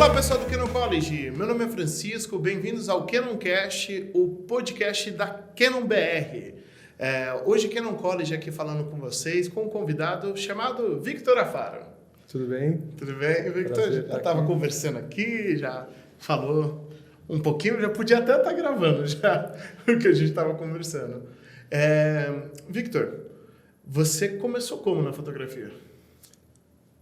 Fala pessoal do Canon College, meu nome é Francisco, bem-vindos ao Canoncast, o podcast da Canon BR. Hoje Canon College aqui falando com vocês, com um convidado chamado Victor Afaro. Tudo bem? Tudo bem, Victor? Já estava conversando aqui, já falou um pouquinho, já podia até estar gravando já o que a gente estava conversando. Victor, você começou como na fotografia?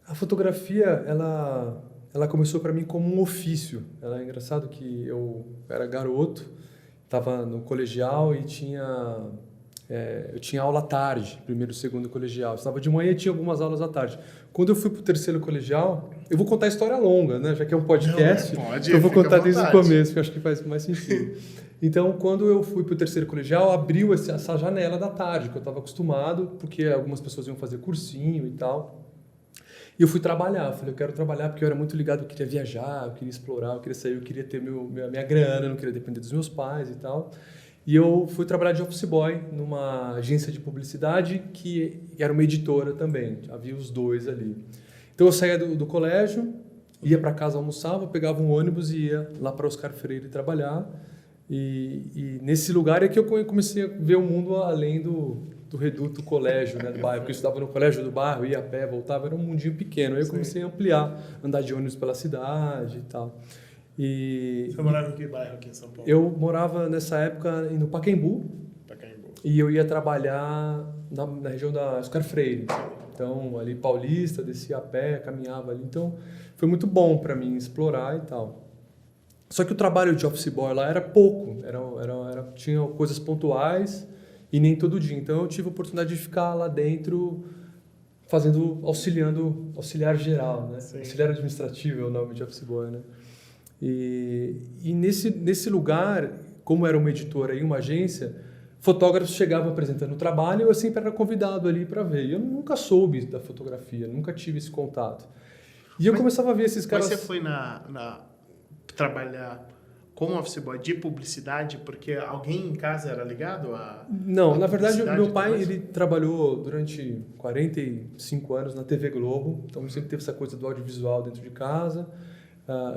A fotografia, ela começou para mim como um ofício. É engraçado que eu era garoto, estava no colegial e eu tinha aula à tarde, primeiro e segundo colegial. Eu estava de manhã e tinha algumas aulas à tarde. Quando eu fui para o terceiro colegial, eu vou contar a história longa, né? Já que é um podcast, pode, então eu vou contar desde o começo, que eu acho que faz mais sentido. Então, quando eu fui para o terceiro colegial, abriu essa janela da tarde, que eu estava acostumado, porque algumas pessoas iam fazer cursinho e tal. E eu fui trabalhar, eu falei, eu quero trabalhar porque eu era muito ligado, eu queria viajar, eu queria explorar, eu queria sair, eu queria ter minha grana, eu não queria depender dos meus pais e tal. E eu fui trabalhar de office boy numa agência de publicidade que era uma editora também, havia os dois ali. Então eu saía do colégio, ia para casa, almoçava, pegava um ônibus e ia lá para Oscar Freire trabalhar. E nesse lugar é que eu comecei a ver o mundo além do reduto colégio, né, do bairro, porque eu estudava no colégio do bairro, ia a pé, voltava, era um mundinho pequeno. Aí eu comecei a ampliar, andar de ônibus pela cidade e tal. Você morava em que bairro aqui em São Paulo? Eu morava nessa época no Pacaembu. E eu ia trabalhar na região da Oscar Freire. Então, ali Paulista, descia a pé, caminhava ali. Então, foi muito bom para mim explorar e tal. Só que o trabalho de office boy lá era pouco, tinha coisas pontuais e nem todo dia. Então eu tive a oportunidade de ficar lá dentro auxiliar geral, né? Auxiliar administrativo é o nome de office boy, né? E nesse lugar, como era uma editora e uma agência, fotógrafos chegavam apresentando o trabalho e eu sempre era convidado ali para ver. E eu nunca soube da fotografia, nunca tive esse contato. E eu começava a ver esses caras... Mas você foi trabalhar como office boy de publicidade porque alguém em casa era ligado a... Não, na verdade, meu pai ele trabalhou durante 45 anos na TV Globo, então sempre teve essa coisa do audiovisual dentro de casa.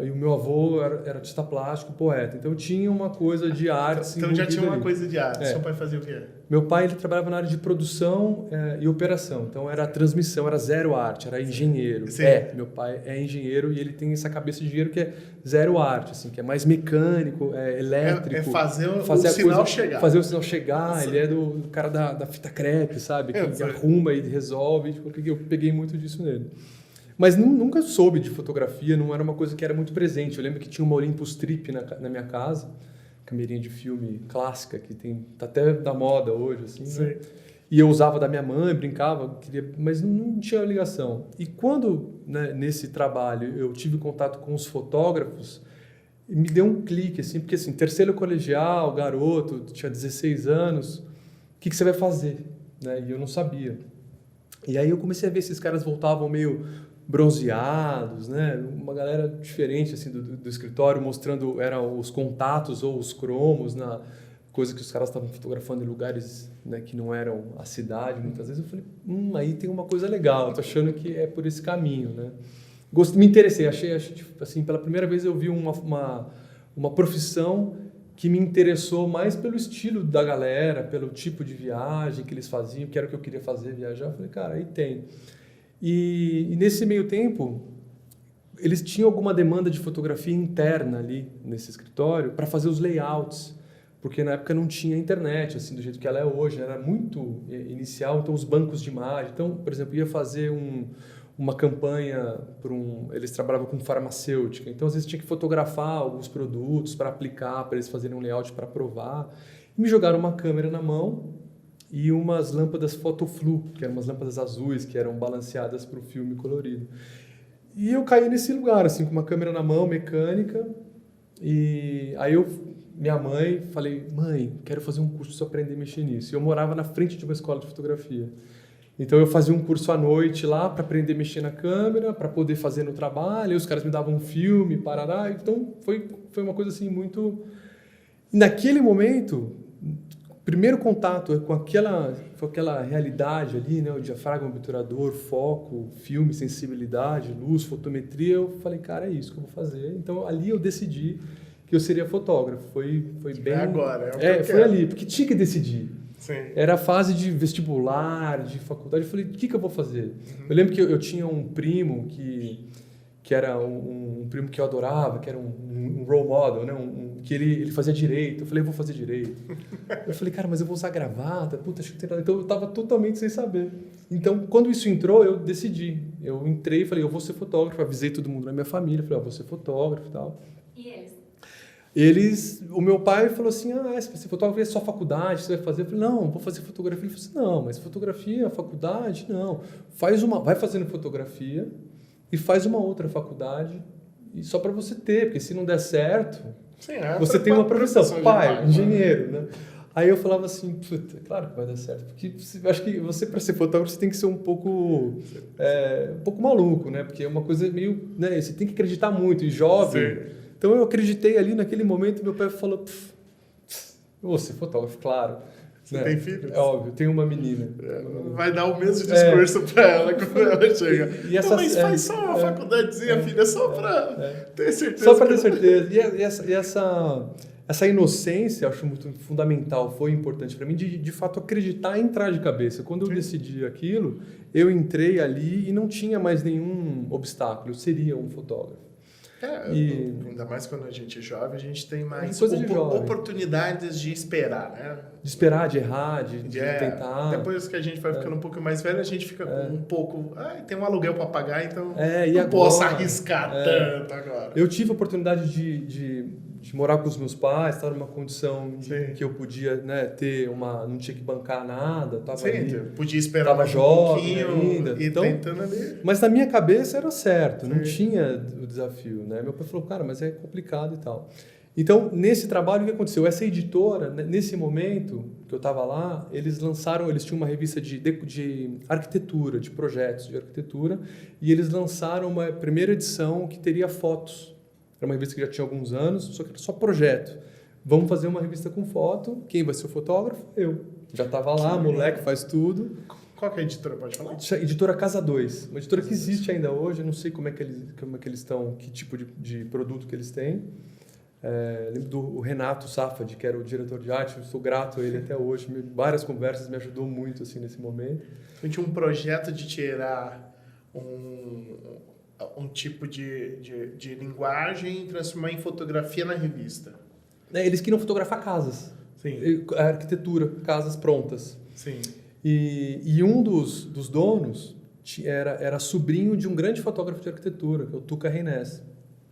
E o meu avô era artista plástico, poeta, então tinha uma coisa de arte. Então já tinha uma ali. coisa de arte. Seu pai fazia o quê? Meu pai ele trabalhava na área de produção e operação, então era transmissão, era zero arte, era engenheiro. Sim. Meu pai é engenheiro e ele tem essa cabeça de engenheiro que é zero arte, assim, que é mais mecânico, elétrico. Fazer o sinal chegar. Fazer o sinal chegar, ele é do cara da fita crepe, sabe? Que arruma e resolve, eu peguei muito disso nele. Mas nunca soube de fotografia, não era uma coisa que era muito presente. Eu lembro que tinha uma Olympus Trip na minha casa, câmerinha de filme clássica, que tá até da moda hoje, assim, né? E eu usava da minha mãe, brincava, mas não tinha ligação. E quando, né, nesse trabalho, eu tive contato com os fotógrafos, me deu um clique, assim, porque assim, terceiro colegial, garoto, tinha 16 anos, o que você vai fazer? Né? E eu não sabia. E aí eu comecei a ver esses caras voltavam meio bronzeados, né? Uma galera diferente assim do escritório, mostrando eram os contatos ou os cromos na coisa que os caras estavam fotografando em lugares, né, que não eram a cidade. Muitas vezes eu falei, aí tem uma coisa legal. Tô achando que é por esse caminho, né? Me interessei, achei assim, pela primeira vez eu vi uma profissão que me interessou mais pelo estilo da galera, pelo tipo de viagem que eles faziam, que era o que eu queria fazer, viajar. Eu falei, cara, aí tem. E nesse meio tempo, eles tinham alguma demanda de fotografia interna ali nesse escritório para fazer os layouts, porque na época não tinha internet, assim, do jeito que ela é hoje, era muito inicial, então os bancos de imagem. Então, por exemplo, ia fazer uma campanha eles trabalhavam com farmacêutica, então às vezes tinha que fotografar alguns produtos para aplicar, para eles fazerem um layout para provar. E me jogaram uma câmera na mão e umas lâmpadas fotoflu, que eram umas lâmpadas azuis que eram balanceadas para o filme colorido. E eu caí nesse lugar, assim, com uma câmera na mão, mecânica, e aí minha mãe, falei, mãe, quero fazer um curso para aprender a mexer nisso. E eu morava na frente de uma escola de fotografia. Então eu fazia um curso à noite lá para aprender a mexer na câmera, para poder fazer no trabalho, e os caras me davam um filme, parará. Então foi uma coisa assim muito... E naquele momento... primeiro contato com aquela realidade ali, né? O diafragma obturador, foco, filme, sensibilidade, luz, fotometria, eu falei, cara, é isso que eu vou fazer. Então, ali eu decidi que eu seria fotógrafo. Foi bem... agora. Foi ali, porque tinha que decidir. Sim. Era a fase de vestibular, de faculdade. Eu falei, o que eu vou fazer? Eu lembro que eu tinha um primo que era um primo que eu adorava, que era um role model, né? Que ele fazia direito. Eu falei, eu vou fazer direito. Eu falei, cara, mas eu vou usar gravata. Puta, acho que tem nada. Então eu estava totalmente sem saber. Então, quando isso entrou, eu decidi. Eu entrei e falei, eu vou ser fotógrafo. Avisei todo mundo na minha família. Falei, eu vou ser fotógrafo e tal. O meu pai falou assim, você vai ser fotógrafo, é só faculdade, você vai fazer? Eu falei, não, vou fazer fotografia. Ele falou assim, não, mas fotografia, faculdade, não. Vai fazendo fotografia e faz uma outra faculdade e só para você ter, porque se não der certo, sim, você tem uma profissão. Pai, engenheiro, né? Aí eu falava assim, puta, claro que vai dar certo, porque acho que você, para ser fotógrafo, você tem que ser um pouco maluco, né? Porque é uma coisa meio, né? Você tem que acreditar muito, e jovem. Sim. Então eu acreditei ali naquele momento, meu pai falou, eu vou ser fotógrafo, claro. Você tem filhos? É óbvio, tenho uma menina. Vai dar o mesmo discurso para ela quando ela chega. Mas faz só uma faculdadezinha, filha, só para ter certeza. Só para ter certeza. E essa inocência, eu acho muito fundamental, foi importante para mim, de fato acreditar e entrar de cabeça. Quando eu decidi aquilo, eu entrei ali e não tinha mais nenhum obstáculo, eu seria um fotógrafo. Ainda mais quando a gente é jovem, a gente tem mais oportunidades de esperar, né? De esperar, de errar, de tentar. Depois que a gente vai ficando um pouco mais velho, a gente fica com um pouco... tem um aluguel para pagar, então não posso arriscar tanto agora. Eu tive a oportunidade de morar com os meus pais, estar numa condição que eu podia, né, não tinha que bancar nada. Podia esperar um jovem ainda. Então, tentando ali. Mas na minha cabeça era certo, não tinha o desafio. Né? Meu pai falou, cara, mas é complicado e tal. Então, nesse trabalho, o que aconteceu? Essa editora, nesse momento que eu estava lá, eles tinham uma revista de arquitetura, de projetos de arquitetura, e eles lançaram uma primeira edição que teria fotos. Era uma revista que já tinha alguns anos, só que era só projeto. Vamos fazer uma revista com foto, quem vai ser o fotógrafo? Eu. Já estava lá, moleque, faz tudo. Qual que é a editora, pode falar? Editora Casa 2, uma editora que existe ainda hoje, eu não sei como é que eles estão, que tipo de produto que eles têm. Lembro do Renato Safad, que era o diretor de arte, eu sou grato a ele até hoje, várias conversas me ajudou muito assim, nesse momento. A gente tinha um projeto de tirar um tipo de linguagem e transformar em fotografia na revista. Eles queriam fotografar casas. Sim. Arquitetura, casas prontas. Sim. E um dos donos era sobrinho de um grande fotógrafo de arquitetura, que é o Tuca Reines.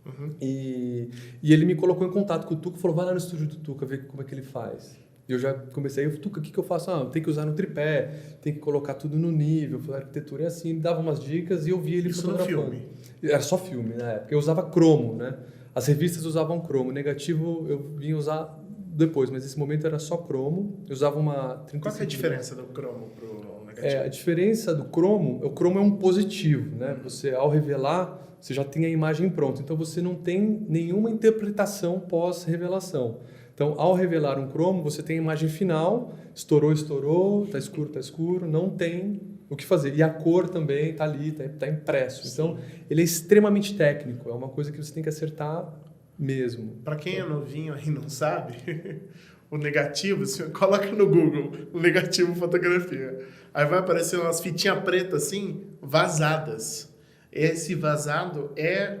Uhum. E ele me colocou em contato com o Tuca e falou, vai lá no estúdio do Tuca, ver como é que ele faz. E eu já comecei, Tuca, o que eu faço? Tem que usar no tripé, tem que colocar tudo no nível, a arquitetura é assim, ele dava umas dicas e eu via ele fotografando. Isso no filme? Era só filme, na época. Eu usava cromo, né? As revistas usavam cromo, negativo eu vinha usar depois, mas nesse momento era só cromo. Eu usava uma 35. Qual que é a diferença do cromo pro negativo? A diferença do cromo, o cromo é um positivo, né? Você, ao revelar, você já tem a imagem pronta. Então, você não tem nenhuma interpretação pós-revelação. Então, ao revelar um cromo, você tem a imagem final, estourou, está escuro, não tem o que fazer. E a cor também está ali, está impresso. Então, ele é extremamente técnico, é uma coisa que você tem que acertar mesmo. Para quem é novinho e não sabe, o negativo, você coloca no Google, o negativo fotografia. Aí vai aparecer umas fitinhas pretas assim, vazadas. Esse vazado é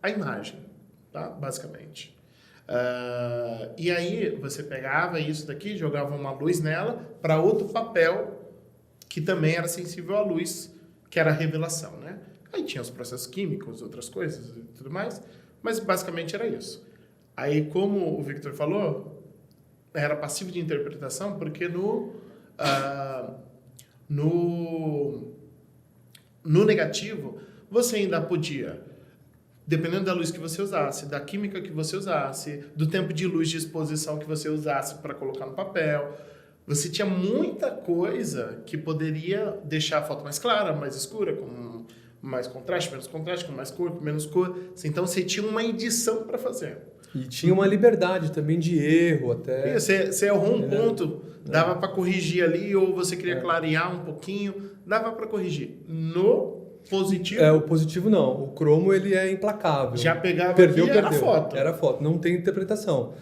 a imagem, tá? Basicamente. E aí você pegava isso daqui, jogava uma luz nela para outro papel que também era sensível à luz, que era a revelação, né? Aí tinha os processos químicos, outras coisas e tudo mais, mas basicamente era isso. Aí, como o Victor falou, era passivo de interpretação, porque no negativo você ainda podia, dependendo da luz que você usasse, da química que você usasse, do tempo de luz de exposição que você usasse para colocar no papel, você tinha muita coisa que poderia deixar a foto mais clara, mais escura, com mais contraste, menos contraste, com mais cor, com menos cor. Então, você tinha uma edição para fazer. E tinha uma liberdade também de erro até. Você errou um ponto, Dava para corrigir ali, ou você queria clarear um pouquinho, dava para corrigir. No positivo... O positivo não. O cromo, ele é implacável. Já pegava perdeu, aqui, era foto. Era foto, não tem interpretação.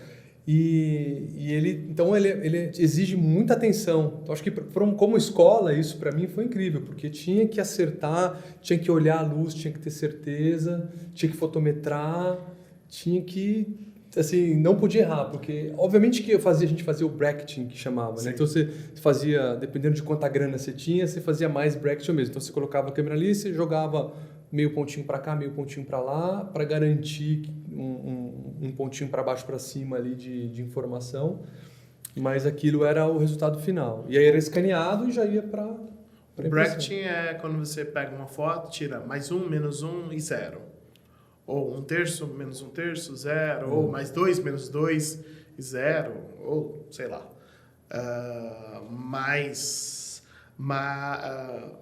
E ele exige muita atenção. Então, acho que como escola, isso para mim foi incrível, porque tinha que acertar, tinha que olhar a luz, tinha que ter certeza, tinha que fotometrar, tinha que... Assim, não podia errar, porque obviamente que a gente fazia o bracketing, que chamava, né? Então você fazia, dependendo de quanta grana você tinha, você fazia mais bracketing mesmo. Então você colocava a câmera ali, você jogava meio pontinho para cá, meio pontinho para lá, para garantir um pontinho para baixo, para cima ali de informação, mas aquilo era o resultado final. E aí era escaneado e já ia para o bracketing é quando você pega uma foto, tira mais 1, menos 1 e 0. Ou 1/3, menos 1/3, 0. Ou mais 2, menos 2 e 0. Ou, sei lá.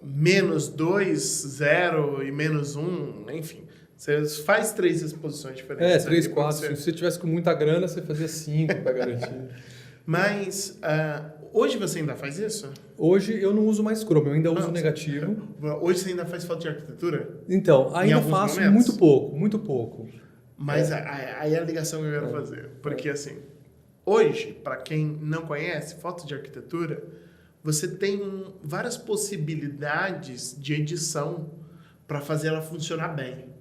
Menos 2, 0 e menos 1, enfim. Você faz 3 exposições diferentes. 3, 4. Se você tivesse com muita grana, você fazia 5 para garantir. Mas hoje você ainda faz isso? Hoje eu não uso mais cromo, eu ainda uso negativo. Hoje você ainda faz foto de arquitetura? Então, ainda faço momentos? Muito pouco. Mas aí é a ligação que eu quero fazer. Porque assim, hoje, para quem não conhece, foto de arquitetura, você tem várias possibilidades de edição para fazer ela funcionar bem.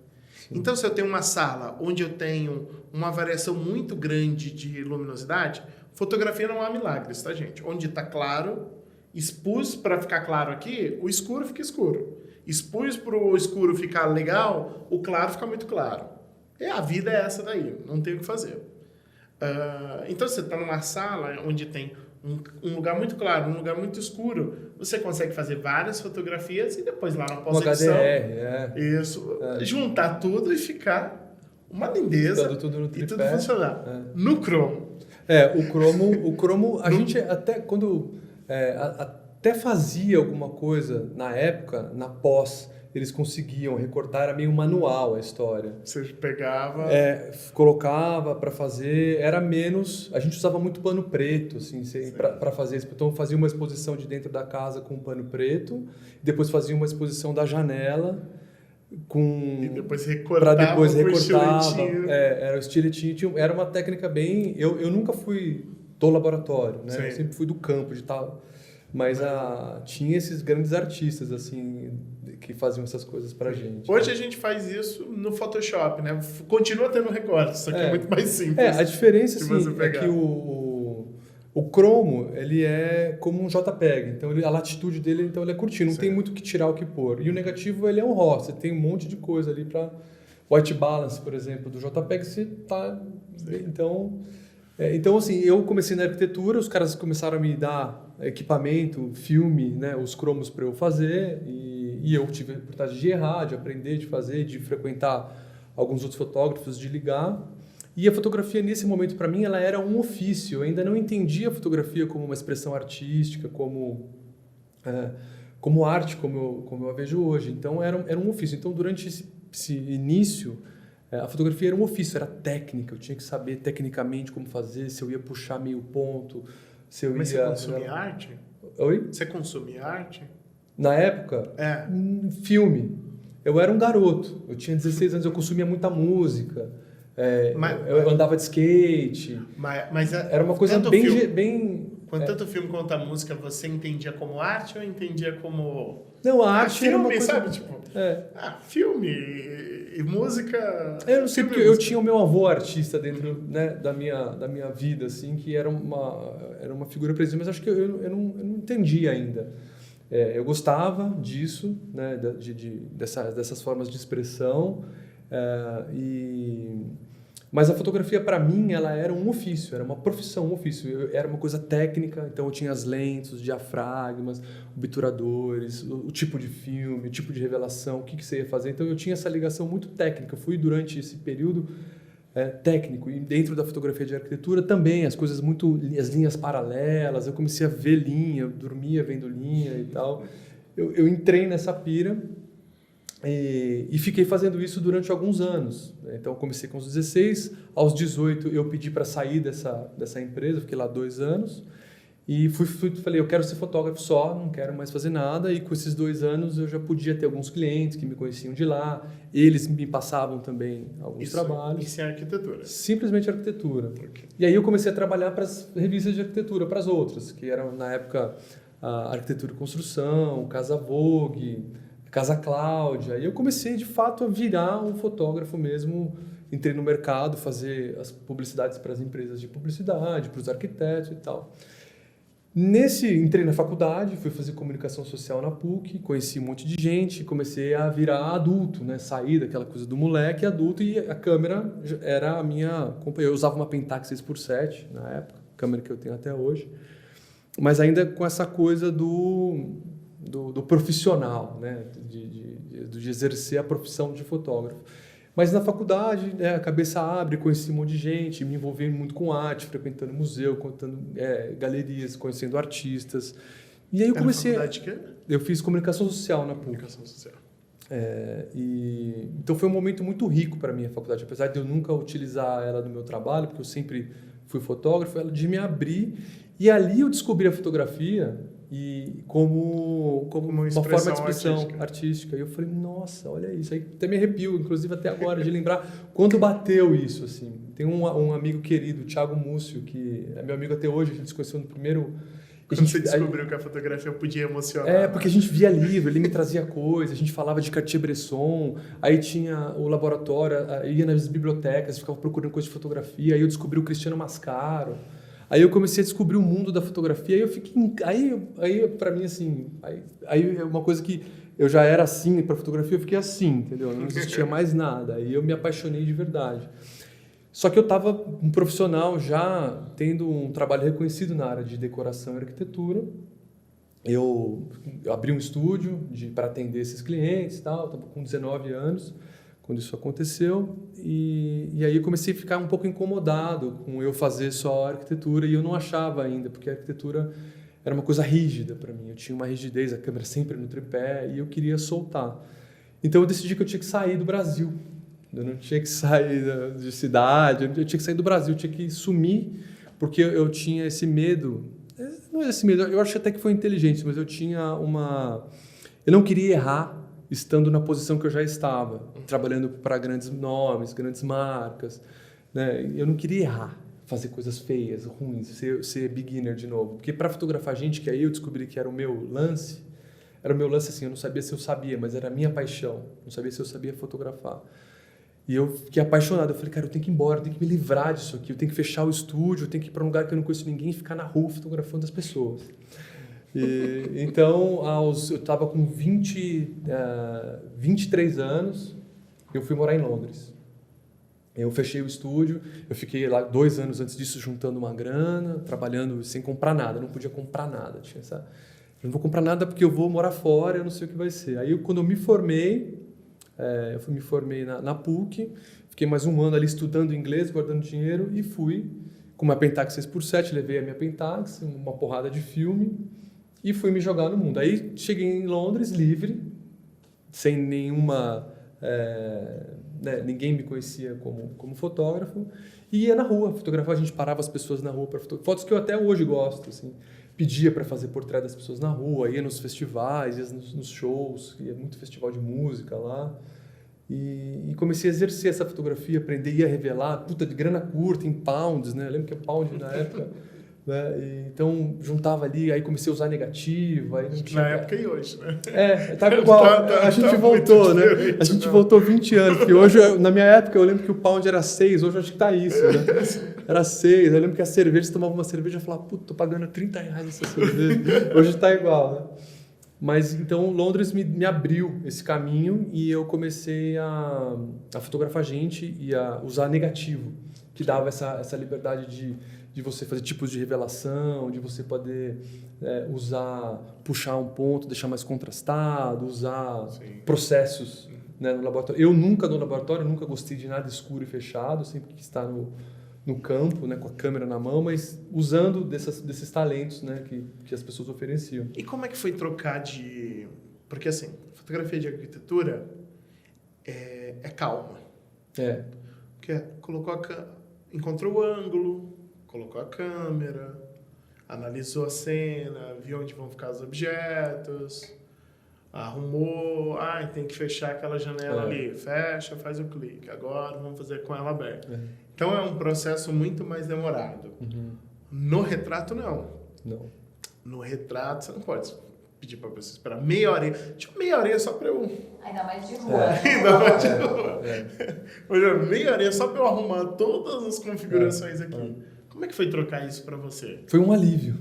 Sim. Então, se eu tenho uma sala onde eu tenho uma variação muito grande de luminosidade, fotografia não há milagres, tá, gente? Onde está claro, expus para ficar claro aqui, o escuro fica escuro. Expus para o escuro ficar legal, o claro fica muito claro. E a vida é essa daí, não tem o que fazer. Então, você está numa sala onde tem um lugar muito claro, um lugar muito escuro, você consegue fazer várias fotografias e depois lá na pós-edição, juntar tudo e ficar uma lindeza tudo no tripé, e tudo funcionar. No cromo. O cromo a gente até quando até fazia alguma coisa na época, na pós, eles conseguiam recortar, era meio manual a história. Você pegava... colocava para fazer, era menos... A gente usava muito pano preto, assim, para fazer isso. Então, fazia uma exposição de dentro da casa com pano preto, depois fazia uma exposição da janela com... E depois recortava era o estiletinho. Era uma técnica bem... Eu nunca fui do laboratório, né? Eu sempre fui do campo, de tal... Mas tinha esses grandes artistas, assim, que faziam essas coisas pra gente. Hoje a gente faz isso no Photoshop, né? Continua tendo recortes, só que é muito mais simples. A diferença, assim, é que o cromo, ele é como um JPEG. Então, a latitude dele ele é curtinho, não tem muito o que tirar, o que pôr. E o negativo, ele é um RAW. Você tem um monte de coisa ali pra... White balance, por exemplo, do JPEG, você tá... Então, assim, eu comecei na arquitetura, os caras começaram a me dar equipamento, filme, né, os cromos para eu fazer, e eu tive a oportunidade de errar, de aprender, de fazer, de frequentar alguns outros fotógrafos, de ligar. E a fotografia, nesse momento, para mim, ela era um ofício. Eu ainda não entendia a fotografia como uma expressão artística, como arte, como eu a vejo hoje. Então, era um ofício. Então, durante esse início... A fotografia era um ofício, era técnica, eu tinha que saber tecnicamente como fazer, se eu ia puxar meio ponto, se eu Mas ia... Mas você consumia arte? Oi? Você consumia arte? Na época? Filme. Eu era um garoto, eu tinha 16 anos, eu consumia muita música, eu andava de skate, mas era uma coisa bem... Tanto filme quanto a música, você entendia como arte ou entendia como... Não, a arte filme, era uma coisa... sabe? Tipo, filme e música... Eu não sei porque eu tinha o meu avô artista dentro, né, da minha vida, assim, que era uma figura presente, mas acho que eu não entendi ainda. Eu gostava disso, né, dessas formas de expressão, mas a fotografia, para mim, ela era um ofício, era uma profissão, um ofício. Era uma coisa técnica, então eu tinha as lentes, os diafragmas, obturadores, o tipo de filme, o tipo de revelação, o que você ia fazer. Então eu tinha essa ligação muito técnica. Fui durante esse período técnico. E dentro da fotografia de arquitetura também, as linhas paralelas, eu comecei a ver linha, eu dormia vendo linha e tal. Eu entrei nessa pira. E fiquei fazendo isso durante alguns anos. Então, comecei com os 16. Aos 18, eu pedi para sair dessa empresa. Fiquei lá 2 anos. E falei, eu quero ser fotógrafo só, não quero mais fazer nada. E com esses 2 anos eu já podia ter alguns clientes que me conheciam de lá. Eles me passavam também alguns trabalhos. Isso é arquitetura? Simplesmente arquitetura. Okay. E aí eu comecei a trabalhar para as revistas de arquitetura, para as outras, que eram na época a Arquitetura e Construção, Casa Vogue, Casa Cláudia. E eu comecei de fato a virar um fotógrafo mesmo. Entrei no mercado, fazer as publicidades para as empresas de publicidade, para os arquitetos e tal. Entrei na faculdade, fui fazer comunicação social na PUC, conheci um monte de gente, comecei a virar adulto, né? Sair daquela coisa do moleque adulto, e a câmera era a minha companheira. Eu usava uma Pentax 6x7 na época, câmera que eu tenho até hoje, mas ainda com essa coisa do profissional, né? De exercer a profissão de fotógrafo. Mas na faculdade, a cabeça abre, conheci um monte de gente, me envolvi muito com arte, frequentando museu, contando galerias, conhecendo artistas. E aí eu comecei... Na faculdade que? Eu fiz comunicação social na PUC. Comunicação social. Então foi um momento muito rico para mim a faculdade, apesar de eu nunca utilizar ela no meu trabalho, porque eu sempre fui fotógrafo, ela de me abrir. E ali eu descobri a fotografia como uma forma de expressão artística. E eu falei, nossa, olha isso. Aí até me arrepio, inclusive até agora, de lembrar quando bateu isso. Assim. Tem um amigo querido, o Thiago Múcio, que é meu amigo até hoje, a gente se conheceu no primeiro... Quando você descobriu que a fotografia podia emocionar. Porque a gente via livro, ele me trazia coisa, a gente falava de Cartier-Bresson, aí tinha o laboratório, ia nas bibliotecas, ficava procurando coisa de fotografia, aí eu descobri o Cristiano Mascaro. Aí eu comecei a descobrir o mundo da fotografia, aí eu fiquei... Aí para mim, assim... Aí é uma coisa que eu já era assim para fotografia, eu fiquei assim, entendeu? Não existia mais nada. Aí eu me apaixonei de verdade. Só que eu estava um profissional já tendo um trabalho reconhecido na área de decoração e arquitetura. Eu abri um estúdio para atender esses clientes e tal, estava com 19 anos quando isso aconteceu, e aí eu comecei a ficar um pouco incomodado com eu fazer só arquitetura, e eu não achava ainda, porque a arquitetura era uma coisa rígida para mim, eu tinha uma rigidez, a câmera sempre no tripé, e eu queria soltar. Então eu decidi que eu tinha que sair do Brasil, eu não tinha que sair de cidade, eu tinha que sair do Brasil, eu tinha que sumir, porque eu tinha esse medo, não é esse medo, eu acho até que foi inteligente, mas eu tinha eu não queria errar, estando na posição que eu já estava, trabalhando para grandes nomes, grandes marcas, né? Eu não queria errar, fazer coisas feias, ruins, ser beginner de novo. Porque para fotografar gente, que aí eu descobri que era o meu lance assim, eu não sabia se eu sabia, mas era a minha paixão, não sabia se eu sabia fotografar. E eu fiquei apaixonado, eu falei, cara, eu tenho que ir embora, eu tenho que me livrar disso aqui, eu tenho que fechar o estúdio, eu tenho que ir para um lugar que eu não conheço ninguém e ficar na rua fotografando as pessoas. Então, eu estava com 23 anos, eu fui morar em Londres. Eu fechei o estúdio, eu fiquei lá 2 anos antes disso juntando uma grana, trabalhando sem comprar nada, não podia comprar nada. Eu não vou comprar nada porque eu vou morar fora, eu não sei o que vai ser. Aí, quando eu me formei, me formei na PUC, fiquei mais 1 ano ali estudando inglês, guardando dinheiro, e fui com uma Pentax 6x7, levei a minha Pentax, uma porrada de filme, e fui me jogar no mundo. Aí cheguei em Londres, livre, sem nenhuma... ninguém me conhecia como fotógrafo, e ia na rua fotografar. A gente parava as pessoas na rua para fotografar. Fotos que eu até hoje gosto, assim. Pedia para fazer portrait das pessoas na rua, ia nos festivais, ia nos shows, ia muito festival de música lá. E comecei a exercer essa fotografia, aprender, ia revelar, de grana curta, em pounds, né? Eu lembro que é pound na época. Né? Então juntava ali, aí comecei a usar negativa. Aí na época e hoje, né? Tá igual. A gente voltou, né? A gente voltou 20 anos, porque hoje, na minha época, eu lembro que o pound era 6, hoje eu acho que tá isso, né? Era 6. Eu lembro que a cerveja, você tomava uma cerveja e falava, tô pagando R$30 essa cerveja. Hoje tá igual, né? Mas então Londres me abriu esse caminho e eu comecei a fotografar gente e a usar negativo, que dava essa liberdade de você fazer tipos de revelação, de você poder puxar um ponto, deixar mais contrastado, usar processos, né, no laboratório. Eu no laboratório nunca gostei de nada escuro e fechado, sempre quis estar no campo, né, com a câmera na mão, mas usando desses talentos, né, que as pessoas ofereciam. E como é que foi trocar de... Porque assim, fotografia de arquitetura é calma. Porque encontrou o ângulo, colocou a câmera, Analisou a cena, viu onde vão ficar os objetos, arrumou, tem que fechar aquela janela ali, fecha, faz o clique, agora vamos fazer com ela aberta. Então é um processo muito mais demorado. No retrato, não. No retrato, você não pode pedir para você esperar meia hora. Tipo, meia hora só para eu... Ainda mais de rua. Ainda mais de rua. Meia hora só para eu arrumar todas as configurações aqui. Como é que foi trocar isso para você? Foi um alívio.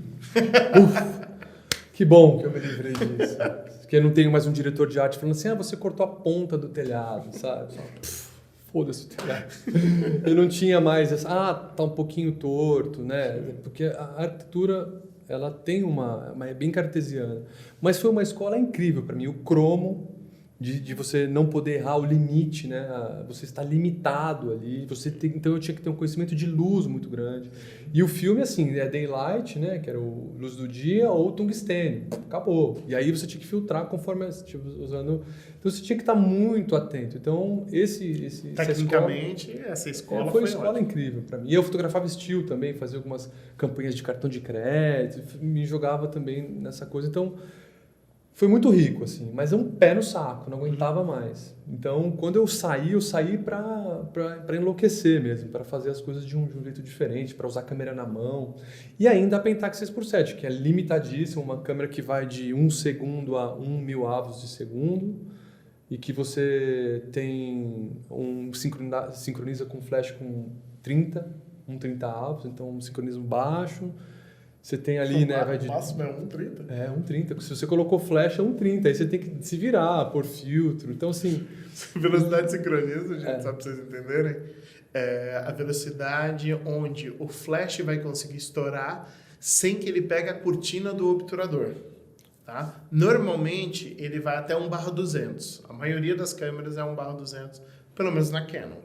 Que bom que eu me livrei disso. Porque eu não tenho mais um diretor de arte falando assim, você cortou a ponta do telhado, sabe? Foda-se o telhado. Eu não tinha mais essa, tá um pouquinho torto, né? Porque a arquitetura, ela tem é bem cartesiana. Mas foi uma escola incrível para mim. O cromo, de você não poder errar o limite, né? Você está limitado ali. Então eu tinha que ter um conhecimento de luz muito grande. E o filme, assim, é daylight, né? Que era o luz do dia, ou tungstênio. Acabou. E aí você tinha que filtrar conforme usando. Então você tinha que estar muito atento. Então tecnicamente, essa escola foi uma escola incrível para mim. E eu fotografava estilo também, fazia algumas campanhas de cartão de crédito, me jogava também nessa coisa. Então foi muito rico, assim, mas é um pé no saco, não aguentava mais. Então, quando eu saí para enlouquecer mesmo, para fazer as coisas de um jeito diferente, para usar a câmera na mão. E ainda a Pentax 6x7, que é limitadíssima, uma câmera que vai de 1 segundo a 1.000 avos de segundo, e que você tem sincroniza com flash com 30 avos, então um sincronismo baixo. Você tem ali, né? O máximo é 1,30? É, 1,30. Se você colocou flash, é 1,30. Aí você tem que se virar, pôr filtro. Então, assim... Velocidade de sincronismo, gente, só para vocês entenderem, é a velocidade onde o flash vai conseguir estourar sem que ele pegue a cortina do obturador. Tá? Normalmente, ele vai até 1/200. A maioria das câmeras é 1/200, pelo menos na Canon.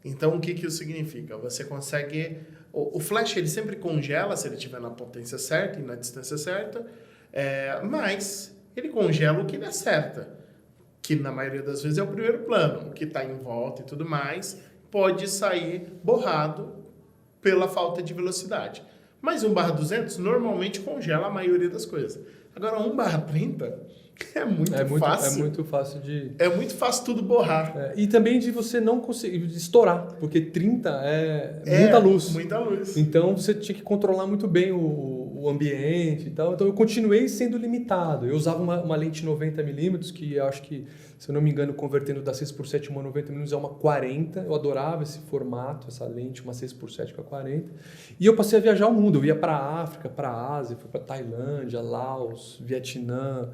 Então, o que isso significa? Você consegue... O flash ele sempre congela se ele estiver na potência certa e na distância certa, mas ele congela o que ele acerta, que na maioria das vezes é o primeiro plano. O que está em volta e tudo mais pode sair borrado pela falta de velocidade. Mas 1/200 normalmente congela a maioria das coisas. Agora 1/30 é muito fácil. É muito fácil de... É muito fácil tudo borrar. E também de você não conseguir estourar, porque 30 é muita luz. Muita luz. Então você tinha que controlar muito bem o ambiente e tal. Então eu continuei sendo limitado. Eu usava uma lente 90mm, que eu acho que, se eu não me engano, convertendo da 6x7 uma 90mm é uma 40. Eu adorava esse formato, essa lente, uma 6x7 com a 40. E eu passei a viajar o mundo. Eu ia para a África, para a Ásia, fui para Tailândia, Laos, Vietnã.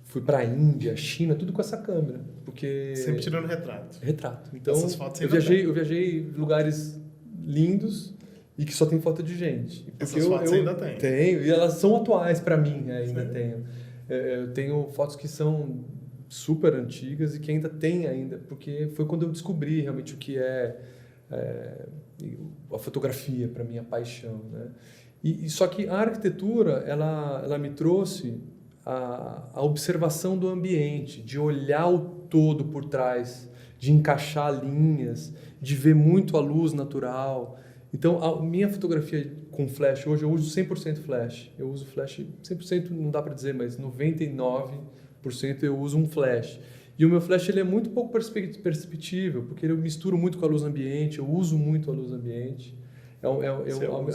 Fui para a Índia, China, tudo com essa câmera, porque... Sempre tirando retrato. Retrato. Então, essas fotos eu viajei em lugares lindos e que só tem foto de gente. Essas fotos ainda tem? Tenho, e elas são atuais para mim, ainda tenho. Eu tenho fotos que são super antigas e que ainda tem ainda, porque foi quando eu descobri realmente o que é a fotografia, para mim, a paixão, né? Só que a arquitetura, ela me trouxe... A observação do ambiente, de olhar o todo por trás, de encaixar linhas, de ver muito a luz natural. Então, a minha fotografia com flash, hoje eu uso 100% flash. Eu uso flash, 100% não dá para dizer, mas 99% eu uso um flash. E o meu flash ele é muito pouco perceptível, porque eu misturo muito com a luz ambiente, eu uso muito a luz ambiente.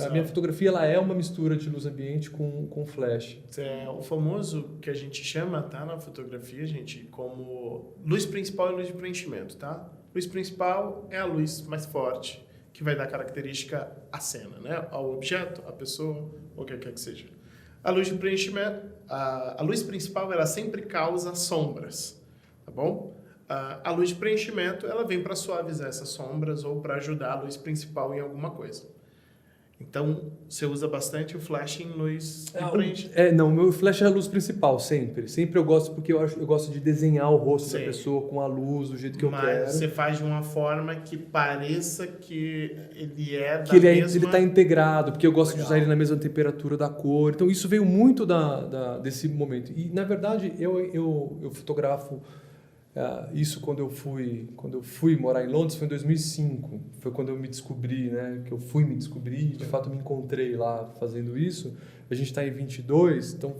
A minha fotografia ela é uma mistura de luz ambiente com flash. É o famoso que a gente chama, tá, na fotografia, gente, como luz principal e luz de preenchimento, tá? Luz principal é a luz mais forte, que vai dar característica à cena, né? Ao objeto, à pessoa, ou o que quer que seja. A luz de preenchimento, a luz principal, ela sempre causa sombras, tá bom? A luz de preenchimento, ela vem para suavizar essas sombras ou para ajudar a luz principal em alguma coisa. Então, você usa bastante o flash em luz de preenchimento? Não, o meu flash é a luz principal, sempre. Sempre eu gosto, porque eu gosto de desenhar o rosto da pessoa com a luz, do jeito que eu quero. Mas você faz de uma forma que pareça que ele é da mesma... ele está integrado, porque eu gosto de usar ele na mesma temperatura da cor. Então, isso veio muito desse momento. E, na verdade, eu fotografo Isso quando eu fui morar em Londres foi em 2005. Foi quando eu me descobri, né? Que eu fui me descobrir e de fato me encontrei lá fazendo isso. A gente está em 22, então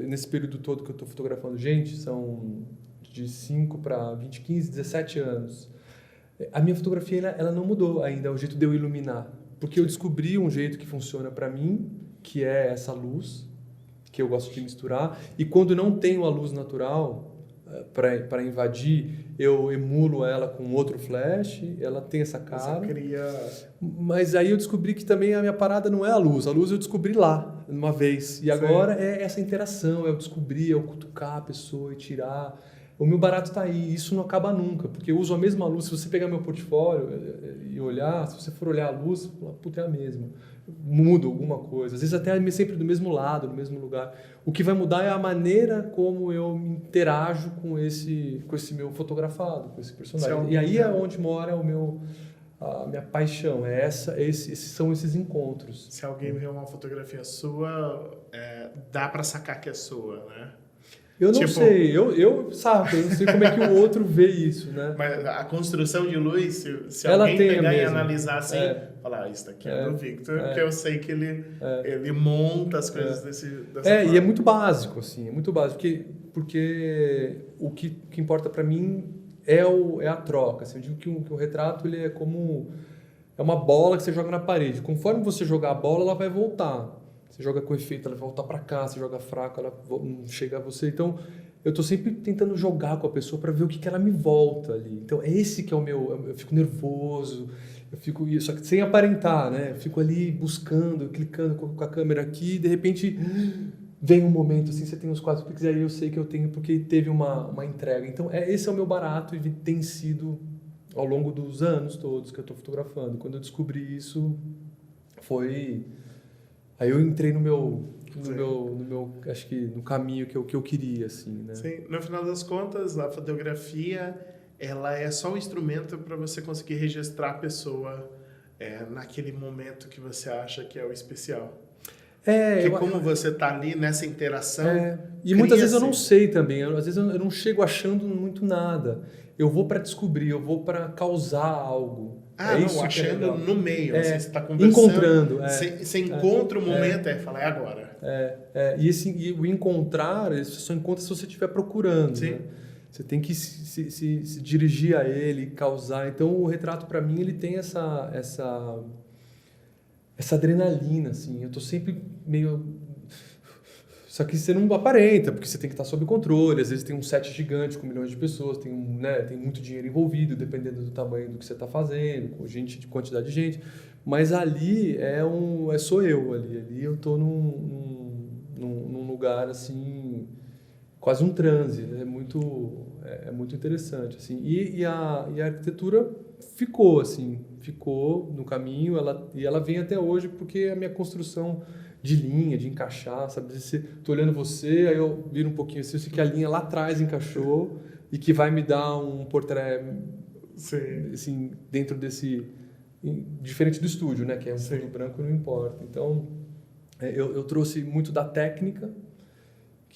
nesse período todo que eu estou fotografando gente, são de 5 para 20, 15, 17 anos. A minha fotografia ela não mudou ainda, é o jeito de eu iluminar. Porque eu descobri um jeito que funciona para mim, que é essa luz, que eu gosto de misturar. E quando não tenho a luz natural para invadir, eu emulo ela com outro flash, ela tem essa cara. Você cria... Mas aí eu descobri que também a minha parada não é a luz eu descobri lá, uma vez. E agora é essa interação, é eu descobrir, é eu cutucar a pessoa e tirar. O meu barato está aí, isso não acaba nunca, porque eu uso a mesma luz. Se você pegar meu portfólio e olhar, se você for olhar a luz, você fala, puta, é a mesma. Muda alguma coisa, às vezes até sempre do mesmo lado, no mesmo lugar. O que vai mudar é a maneira como eu interajo com esse meu fotografado, com esse personagem. E aí é onde mora a minha paixão, são esses encontros. Se alguém vê uma fotografia sua, dá para sacar que é sua, né? Eu não sei, eu não sei como é que o outro vê isso, né? Mas a construção de luz, se ela alguém pegar e analisar assim, falar, isso daqui é do Victor, porque eu sei que ele monta as coisas dessa forma. E é muito básico, assim, é muito básico, porque o que importa para mim é a troca. Assim, eu digo que o retrato ele é como uma bola que você joga na parede. Conforme você jogar a bola, ela vai voltar. Você joga com efeito, ela vai voltar para cá. Você joga fraco, ela chega a você. Então, eu estou sempre tentando jogar com a pessoa para ver o que ela me volta ali. Então, é esse que é o meu... Eu fico nervoso, só que sem aparentar, né? Eu fico ali buscando, clicando com a câmera aqui, e de repente vem um momento assim, você tem uns 4 cliques, aí eu sei que eu tenho porque teve uma entrega. Então, esse é o meu barato e tem sido ao longo dos anos todos que eu estou fotografando. Quando eu descobri isso, foi... Aí eu entrei no meu acho que no caminho que eu queria, assim, né? Sim, no final das contas, a fotografia, ela é só um instrumento para você conseguir registrar a pessoa naquele momento que você acha que é o especial. Como você tá ali nessa interação... E muitas vezes eu não sei também, às vezes eu não chego achando muito nada. Eu vou para descobrir, eu vou para causar algo. Não, achando no meio, assim, você está conversando... Encontrando. Você encontra o momento, fala, é agora. E o encontrar, você só encontra se você estiver procurando. Sim. Né? Você tem que se dirigir a ele, causar. Então, o retrato, para mim, ele tem essa adrenalina, assim. Eu tô sempre meio... Só que você não aparenta, porque você tem que estar sob controle. Às vezes tem um set gigante com milhões de pessoas, tem muito dinheiro envolvido, dependendo do tamanho do que você está fazendo, com quantidade de gente. Mas ali sou eu ali. Ali eu tô num lugar, assim, quase um transe. É muito interessante, assim. E a arquitetura ficou no caminho, e ela vem até hoje porque a minha construção de linha, de encaixar, sabe? Tô olhando você, aí eu viro um pouquinho assim, eu sei que a linha lá atrás encaixou e que vai me dar um portrait, assim, dentro desse... Diferente do estúdio, né? Que é um fundo branco, não importa. Então, eu trouxe muito da técnica,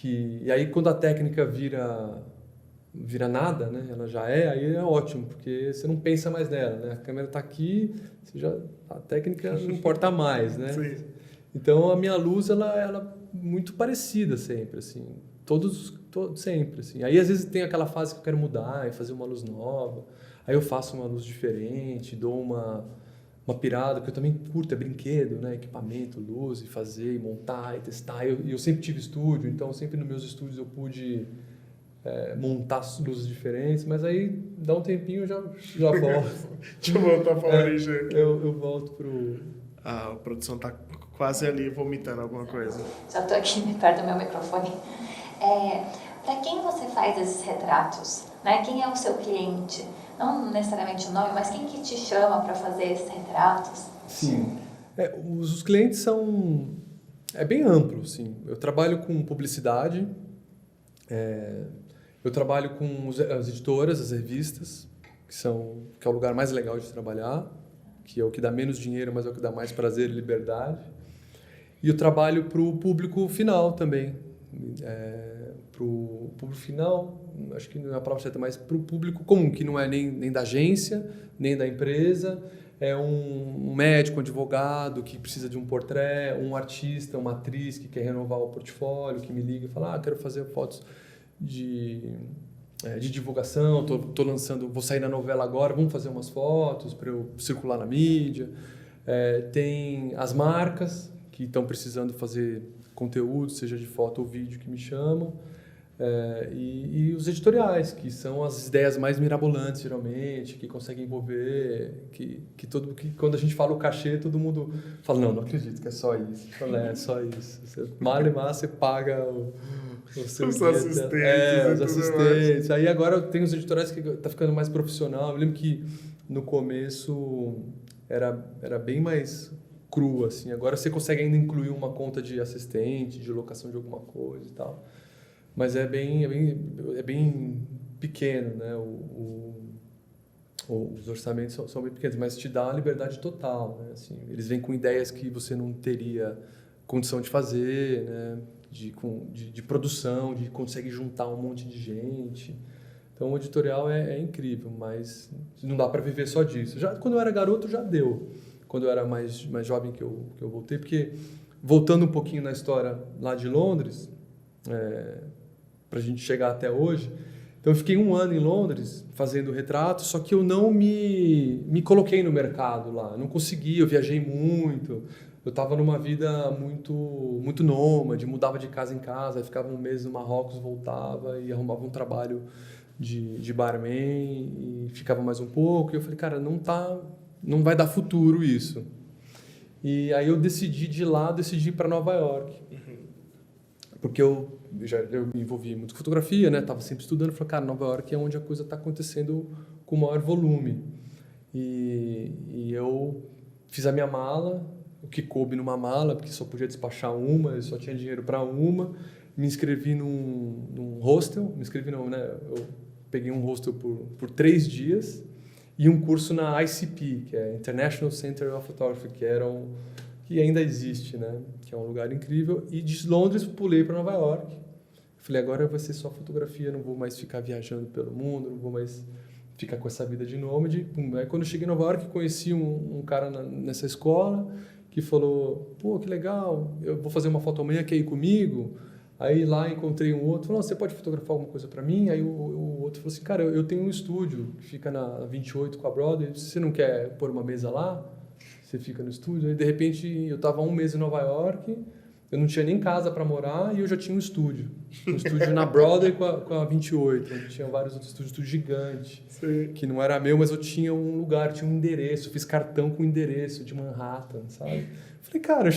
e aí quando a técnica vira nada, né? Ela já aí é ótimo, porque você não pensa mais nela, né? A câmera está aqui, a técnica não importa mais, né? Sim. Então a minha luz ela é muito parecida sempre, assim, todos sempre, assim. Aí às vezes tem aquela fase que eu quero mudar e fazer uma luz nova. Aí eu faço uma luz diferente, dou uma pirada, porque eu também curto, brinquedo, né? Equipamento, luz, e fazer, e montar, e testar. Eu sempre tive estúdio, então sempre nos meus estúdios eu pude montar luzes diferentes, mas aí dá um tempinho eu já volto. Deixa eu voltar para a origem. Eu volto pro... A produção tá quase ali vomitando alguma coisa. Já tô aqui perto do meu microfone. Para quem você faz esses retratos? Né? Quem é o seu cliente? Não necessariamente o nome, mas quem que te chama para fazer esses retratos? Sim. Os clientes são... É bem amplo, sim. Eu trabalho com publicidade, eu trabalho com as editoras, as revistas, que é o lugar mais legal de trabalhar, que é o que dá menos dinheiro, mas é o que dá mais prazer e liberdade. E eu trabalho para o público final também, o público final, acho que não é a palavra certa, mas para o público comum, que não é nem da agência, nem da empresa. É um médico, um advogado que precisa de um portrait, um artista, uma atriz que quer renovar o portfólio, que me liga e fala, quero fazer fotos de divulgação, tô lançando, vou sair na novela agora, vamos fazer umas fotos para eu circular na mídia. Tem as marcas que estão precisando fazer conteúdo, seja de foto ou vídeo, que me chamam. E os editoriais, que são as ideias mais mirabolantes, geralmente, que conseguem envolver, que quando a gente fala o cachê, todo mundo fala, não acredito que é só isso. Fala, é só isso. Você, você paga o seu os dia, assistentes. os assistentes. Aí agora tem os editoriais que tá ficando mais profissional. Eu lembro que no começo era bem mais cru, assim. Agora você consegue ainda incluir uma conta de assistente, de locação de alguma coisa e tal. Mas é bem pequeno, né? Os orçamentos são bem pequenos, mas te dá uma liberdade total, né? Assim, eles vêm com ideias que você não teria condição de fazer, né? De produção, consegue juntar um monte de gente. Então o editorial é incrível, mas não dá para viver só disso. Já quando eu era garoto já deu. Quando eu era mais jovem que eu voltei, porque voltando um pouquinho na história lá de Londres, para a gente chegar até hoje. Então, eu fiquei 1 ano em Londres fazendo retrato, só que eu não me coloquei no mercado lá. Eu não consegui, eu viajei muito. Eu estava numa vida muito nômade, mudava de casa em casa, ficava 1 mês no Marrocos, voltava e arrumava um trabalho de barman e ficava mais um pouco. E eu falei, cara, não vai dar futuro isso. E aí eu decidi ir para Nova York. Porque eu me envolvi muito com fotografia, né? Tava sempre estudando, falei, cara, Nova York é onde a coisa está acontecendo com maior volume. E eu fiz a minha mala, o que coube numa mala, porque só podia despachar uma, eu só tinha dinheiro para uma. Me inscrevi num hostel, eu peguei um hostel por 3 dias e um curso na ICP, que é International Center of Photography, que ainda existe, né? Que é um lugar incrível. E de Londres pulei para Nova York. Falei, agora vai ser só fotografia, não vou mais ficar viajando pelo mundo, não vou mais ficar com essa vida de nômade. Aí quando eu cheguei em Nova York, conheci um cara nessa escola que falou, pô, que legal, eu vou fazer uma foto amanhã, quer ir comigo? Aí lá encontrei um outro, falou, você pode fotografar alguma coisa para mim? Aí o outro falou assim, cara, eu tenho um estúdio que fica na 28 com a Broadway, você não quer pôr uma mesa lá? Você fica no estúdio. Aí, de repente, eu estava 1 mês em Nova York, eu não tinha nem casa para morar e eu já tinha um estúdio. Um estúdio na Broadway com a 28. Eu tinha vários outros estúdios, um estúdio gigante. Sim. Que não era meu, mas eu tinha um lugar, tinha um endereço. Fiz cartão com endereço de Manhattan, sabe? Falei, cara,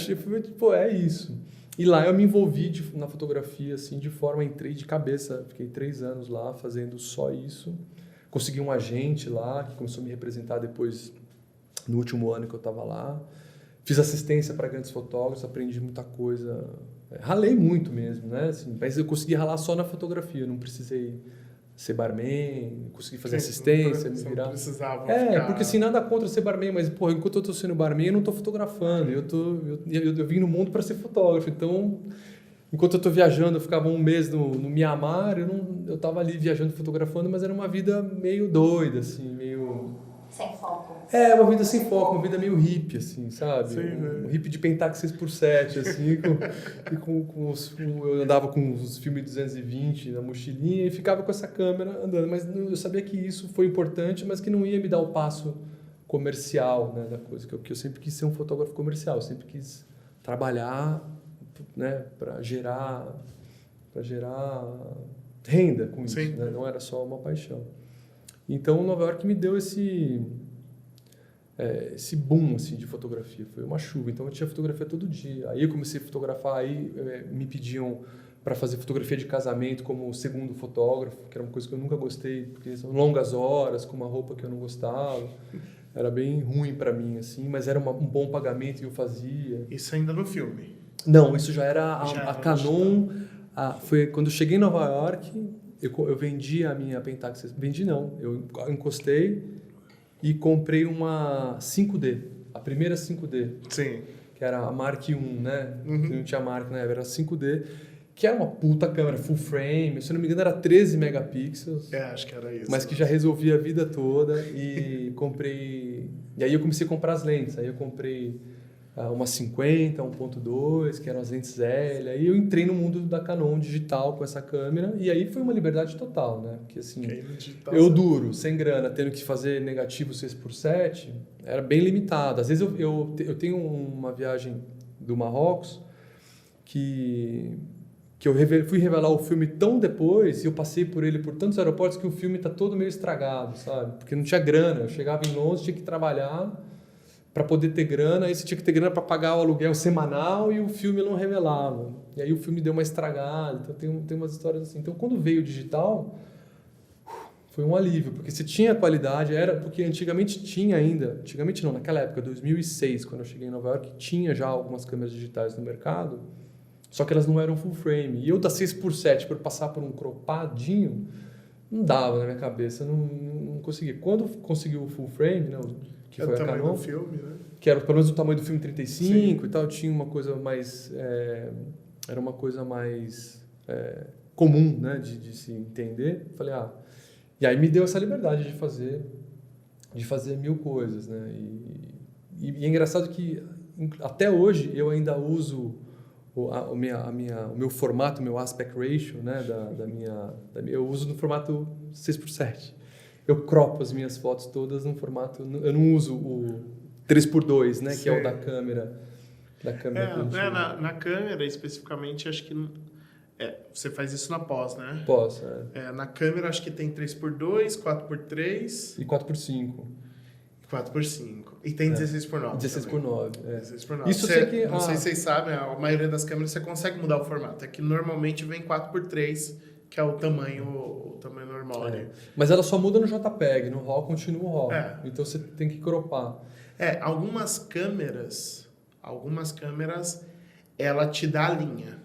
pô, é isso. E lá eu me envolvi na fotografia, assim, de forma, entrei de cabeça. Fiquei 3 anos lá fazendo só isso. Consegui um agente lá que começou a me representar depois, no último ano que eu estava lá. Fiz assistência para grandes fotógrafos, aprendi muita coisa. Ralei muito mesmo, né? Assim, mas eu consegui ralar só na fotografia, não precisei ser barman, consegui fazer assistência, me virar. Não precisava ficar... porque assim, nada contra ser barman, mas pô, enquanto eu estou sendo barman, eu não estou fotografando. Eu vim no mundo para ser fotógrafo, então... Enquanto eu estou viajando, eu ficava 1 mês no Mianmar, eu estava ali viajando, fotografando, mas era uma vida meio doida, assim, meio... Sem foco. Uma vida sem foco, uma vida meio hippie, assim, sabe? Sim, um hippie de Pentax 6x7, assim, eu andava com os filmes 220 na mochilinha e ficava com essa câmera andando, mas eu sabia que isso foi importante, mas que não ia me dar o passo comercial, né, da coisa, que eu sempre quis ser um fotógrafo comercial, eu sempre quis trabalhar, né, para gerar renda com isso, né? Não era só uma paixão. Então, Nova York me deu esse boom assim, de fotografia. Foi uma chuva. Então, eu tinha fotografia todo dia. Aí eu comecei a fotografar. Aí me pediam para fazer fotografia de casamento como segundo fotógrafo, que era uma coisa que eu nunca gostei, porque são longas horas, com uma roupa que eu não gostava. Era bem ruim para mim, assim, mas era um bom pagamento e eu fazia. Isso ainda no filme? Não, isso já era a Canon. Foi quando eu cheguei em Nova York... Eu vendi a minha Pentax. Vendi não, eu encostei e comprei uma 5D, a primeira 5D. Sim. Que era a Mark I, né? Não tinha marca, né? Era a 5D. que era uma puta câmera, full frame, se não me engano era 13 megapixels. Acho que era isso. Mas que já resolvia a vida toda e comprei... E aí eu comecei a comprar as lentes, aí eu comprei uma 50, 1.2, que eram as lentes L, aí eu entrei no mundo da Canon digital com essa câmera e aí foi uma liberdade total, né? Porque assim, eu duro, sem grana, tendo que fazer negativo 6x7, era bem limitado. Às vezes eu tenho uma viagem do Marrocos que eu fui revelar o filme tão depois e eu passei por ele por tantos aeroportos que o filme tá todo meio estragado, sabe? Porque não tinha grana. Eu chegava em Londres, tinha que trabalhar para poder ter grana, aí você tinha que ter grana para pagar o aluguel semanal e o filme não revelava. E aí o filme deu uma estragada. Então tem umas histórias assim. Então quando veio o digital, foi um alívio, porque se tinha qualidade, porque antigamente tinha ainda, antigamente não, naquela época, 2006, quando eu cheguei em Nova York, tinha já algumas câmeras digitais no mercado, só que elas não eram full frame. E eu da 6x7 para passar por um cropadinho, não dava na minha cabeça, não conseguia. Quando consegui o full frame, né, que foi a Canon, do filme, né? Que era pelo menos o tamanho do filme 35 Sim. e tal, tinha uma coisa mais... era uma coisa mais comum, né, de se entender. Falei, e aí me deu essa liberdade de fazer mil coisas, né? E é engraçado que até hoje eu ainda uso o meu formato, meu aspect ratio, né, eu uso no formato 6x7. Eu cropo as minhas fotos todas no formato, eu não uso o 3x2, né, que é o da câmera. Na câmera especificamente, acho que você faz isso na pós, né? Pós, na câmera acho que tem 3x2, 4x3 e 4x5. 4x5. E tem 16x9. 16x9. 16x9. Isso sei que... Não sei se vocês sabem, a maioria das câmeras você consegue mudar o formato. É que normalmente vem 4x3, que é o tamanho normal ali. Mas ela só muda no JPEG, no RAW continua o RAW. Então você tem que cropar. Algumas câmeras, ela te dá a linha.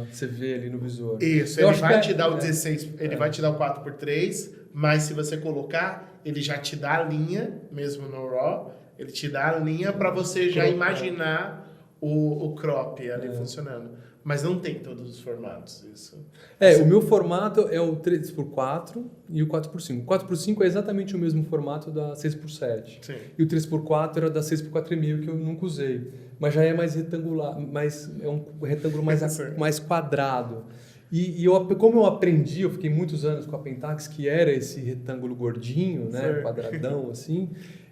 Você vê ali no visor. Isso, ele vai te dar o 16, ele vai te dar o 4x3, mas se você colocar, ele já te dá a linha, mesmo no RAW, ele te dá a linha para você já imaginar o crop ali funcionando. Mas não tem todos os formatos, isso. O meu formato é o 3x4 e o 4x5. O 4x5 é exatamente o mesmo formato da 6x7. Sim. E o 3x4 era da 6x4,5 que eu nunca usei. Mas já é mais retangular, é um retângulo mais quadrado. E como eu aprendi, eu fiquei muitos anos com a Pentax, que era esse retângulo gordinho, né, quadradão assim,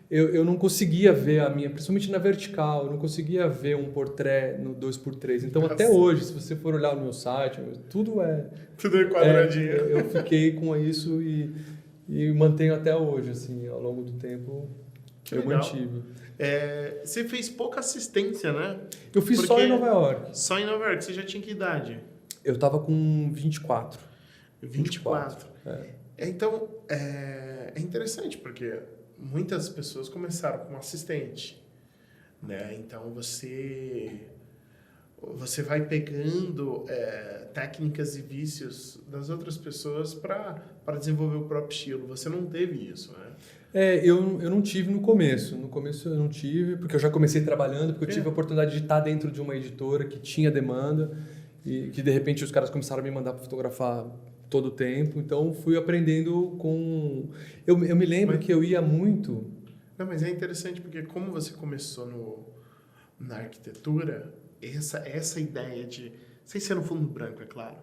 eu não conseguia ver principalmente na vertical, eu não conseguia ver um portrait no 2x3. Então até hoje, se você for olhar no meu site, tudo é quadradinho. Eu fiquei com isso e mantenho até hoje, assim, ao longo do tempo eu mantive. Você fez pouca assistência, né? Eu fiz só em Nova York. Só em Nova York. Você já tinha que idade? Eu tava com 24. 24. Então, é interessante, porque muitas pessoas começaram com assistente, né? Então, você vai pegando técnicas e vícios das outras pessoas para desenvolver o próprio estilo. Você não teve isso, né? Eu não tive no começo. No começo eu não tive, porque eu já comecei trabalhando, porque eu tive a oportunidade de estar dentro de uma editora que tinha demanda e que, de repente, os caras começaram a me mandar para fotografar todo o tempo. Então, fui aprendendo com... Eu me lembro que eu ia muito... Não, mas é interessante porque como você começou na arquitetura, essa ideia de... Sem ser no fundo branco, é claro.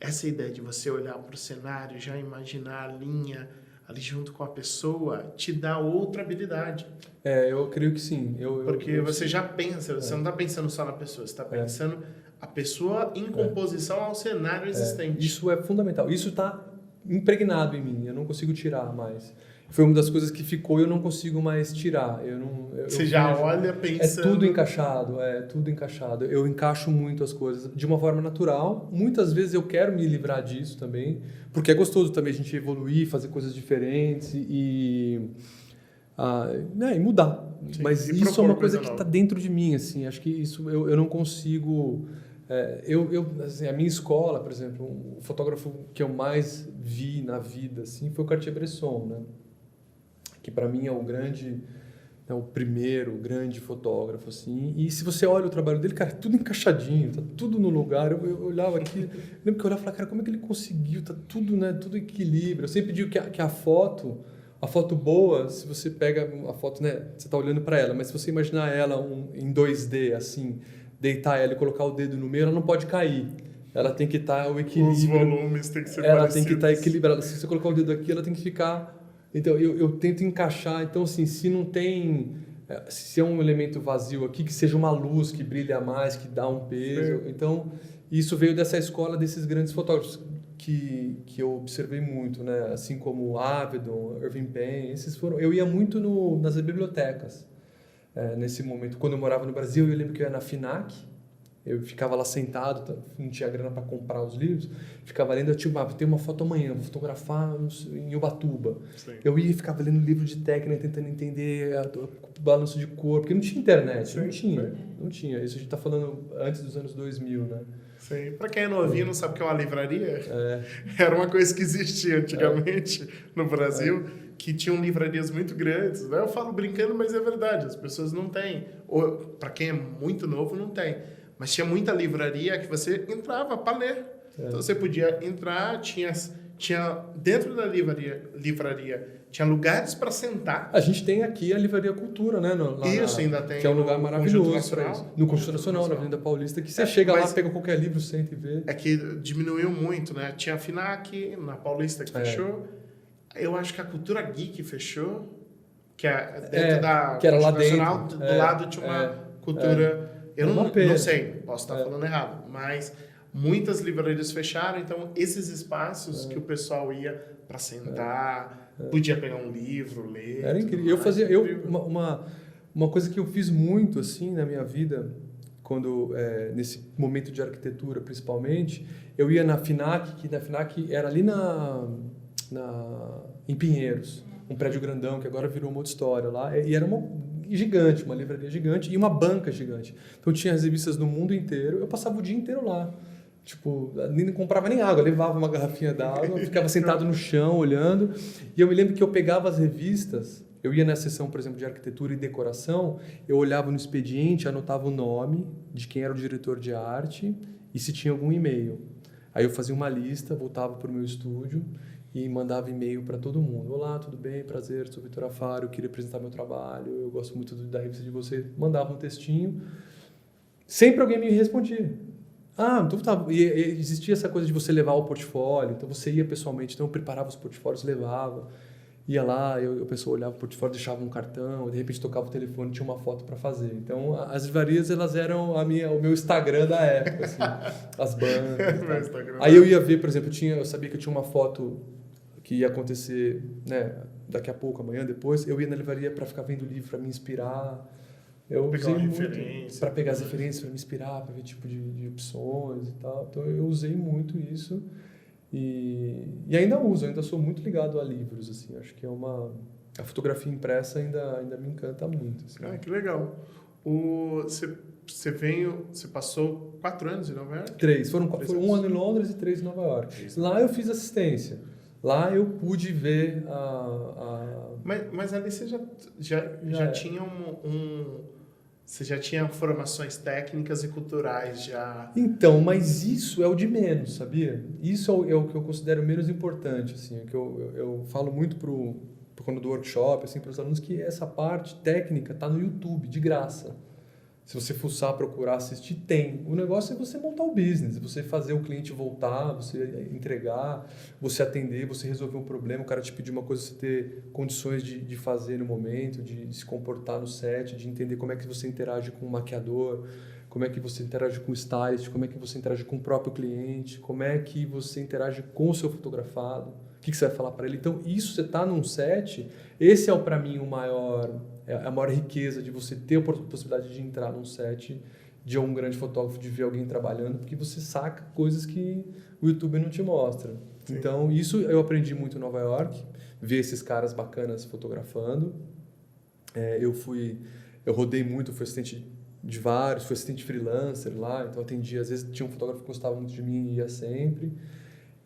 Essa ideia de você olhar para o cenário, já imaginar a linha ali junto com a pessoa, te dá outra habilidade. Eu creio que sim. Porque você já pensa, você não está pensando só na pessoa, você está pensando a pessoa em composição ao cenário existente. Isso é fundamental. Isso está impregnado em mim, eu não consigo tirar mais. Foi uma das coisas que ficou e eu não consigo mais tirar. Você já olha pensando... É tudo encaixado. Eu encaixo muito as coisas de uma forma natural. Muitas vezes eu quero me livrar disso também, porque é gostoso também a gente evoluir, fazer coisas diferentes e mudar. Sim, mas isso é uma coisa que está dentro de mim. Assim, acho que isso eu não consigo... assim, a minha escola, por exemplo, o fotógrafo que eu mais vi na vida assim, foi o Cartier-Bresson, né? Que para mim é o grande né, o primeiro grande fotógrafo, assim. E se você olha o trabalho dele, cara, tudo encaixadinho, tá tudo no lugar. Eu olhava aqui, lembro que eu olhava e falava, cara, como é que ele conseguiu? Tá tudo, né, tudo equilíbrio. Eu sempre digo que a foto boa, se você pega a foto, né, você tá olhando para ela, mas se você imaginar ela em 2D, assim, deitar ela e colocar o dedo no meio, ela não pode cair. Ela tem que estar o equilíbrio. Os volumes tem que ser Ela parecidos. tem que estar equilibrada. Se você colocar o dedo aqui, ela tem que ficar... Então, eu tento encaixar. Então, assim, se não tem... Se é um elemento vazio aqui, que seja uma luz que brilha mais, que dá um peso. Sim. Então, isso veio dessa escola desses grandes fotógrafos que eu observei muito, né? Assim como Avedon, Irving Penn, esses foram... Eu ia muito nas bibliotecas. Nesse momento, quando eu morava no Brasil, eu lembro que eu ia na FINAC. Eu ficava lá sentado, não tinha grana para comprar os livros, ficava lendo, eu tem uma foto amanhã, vou fotografar em Ubatuba. Sim. Eu ia e ficava lendo livro de técnica, tentando entender o balanço de cor, porque não tinha internet, Sim, não tinha. Isso a gente está falando antes dos anos 2000, né? Sim. Para quem é novinho não sabe o que é uma livraria, era uma coisa que existia antigamente no Brasil, que tinham livrarias muito grandes. Eu falo brincando, mas é verdade, as pessoas não têm. Ou para quem é muito novo, não tem. Mas tinha muita livraria que você entrava para ler. Então você podia entrar, tinha dentro da livraria tinha lugares para sentar. A gente tem aqui a Livraria Cultura, né? Ainda tem. Que é um lugar maravilhoso para isso. No Conjunto Nacional, na Avenida Paulista, que você chega lá, pega qualquer livro, senta e vê. É que diminuiu muito, né? Tinha a FINAC, na Paulista, que fechou. Eu acho que a Cultura Geek fechou, que é dentro da que era lá Nacional, dentro. do lado tinha uma cultura... Eu não sei, posso estar falando errado, mas muitas livrarias fecharam, então esses espaços que o pessoal ia para sentar, podia pegar um livro, ler... Era incrível. Uma coisa que eu fiz muito assim na minha vida, nesse momento de arquitetura principalmente, eu ia na FINAC, que na FINAC era ali em Pinheiros, um prédio grandão que agora virou uma outra história lá, e era uma livraria gigante e uma banca gigante. Então tinha as revistas do mundo inteiro, eu passava o dia inteiro lá. Tipo, nem comprava nem água, levava uma garrafinha d'água, ficava sentado no chão olhando. E eu me lembro que eu pegava as revistas, eu ia na seção, por exemplo, de arquitetura e decoração, eu olhava no expediente, anotava o nome de quem era o diretor de arte e se tinha algum e-mail. Aí eu fazia uma lista, voltava para o meu estúdio e mandava e-mail para todo mundo. Olá, tudo bem? Prazer, sou Vitor Afaro, eu queria apresentar meu trabalho, eu gosto muito da revista de vocês. Mandava um textinho, sempre alguém me respondia. Então tá. E existia essa coisa de você levar o portfólio, então você ia pessoalmente, então eu preparava os portfólios, levava, ia lá, a pessoa olhava o portfólio, deixava um cartão, de repente tocava o telefone, tinha uma foto para fazer. Então as livrarias, elas eram o meu Instagram da época, assim, as bancas. Aí eu ia ver, por exemplo, eu sabia que eu tinha uma foto que ia acontecer, né, daqui a pouco, amanhã, depois, eu ia na livraria para ficar vendo livro, para me inspirar. Eu usei muito para pegar as referências, para me inspirar, para ver tipo de opções e tal. Então eu usei muito isso e ainda uso, ainda sou muito ligado a livros, assim. Acho que a fotografia impressa ainda me encanta muito. Assim. Que legal. Você passou 4 anos em Nova York? 3. Foram 1 ano em Londres e 3 em Nova York. Lá eu fiz assistência. Lá eu pude ver Mas ali você já tinha você já tinha formações técnicas e culturais já... Então, mas isso é o de menos, sabia? Isso é o que eu considero menos importante, assim, que eu falo muito quando do workshop, assim, para os alunos, que essa parte técnica está no YouTube, de graça. Se você fuçar, procurar, assistir, tem. O negócio é você montar o business, você fazer o cliente voltar, você entregar, você atender, você resolver um problema, o cara te pedir uma coisa, você ter condições de fazer no momento, de se comportar no set, de entender como é que você interage com o maquiador, como é que você interage com o stylist, como é que você interage com o próprio cliente, como é que você interage com o seu fotografado, o que você vai falar para ele. Então, isso você está num set, esse é para mim a maior riqueza de você ter a possibilidade de entrar num set de um grande fotógrafo, de ver alguém trabalhando, porque você saca coisas que o YouTube não te mostra. Sim. Então, isso eu aprendi muito em Nova York, ver esses caras bacanas fotografando. Eu rodei muito, fui assistente de vários, fui assistente freelancer lá, então atendia, às vezes tinha um fotógrafo que gostava muito de mim e ia sempre.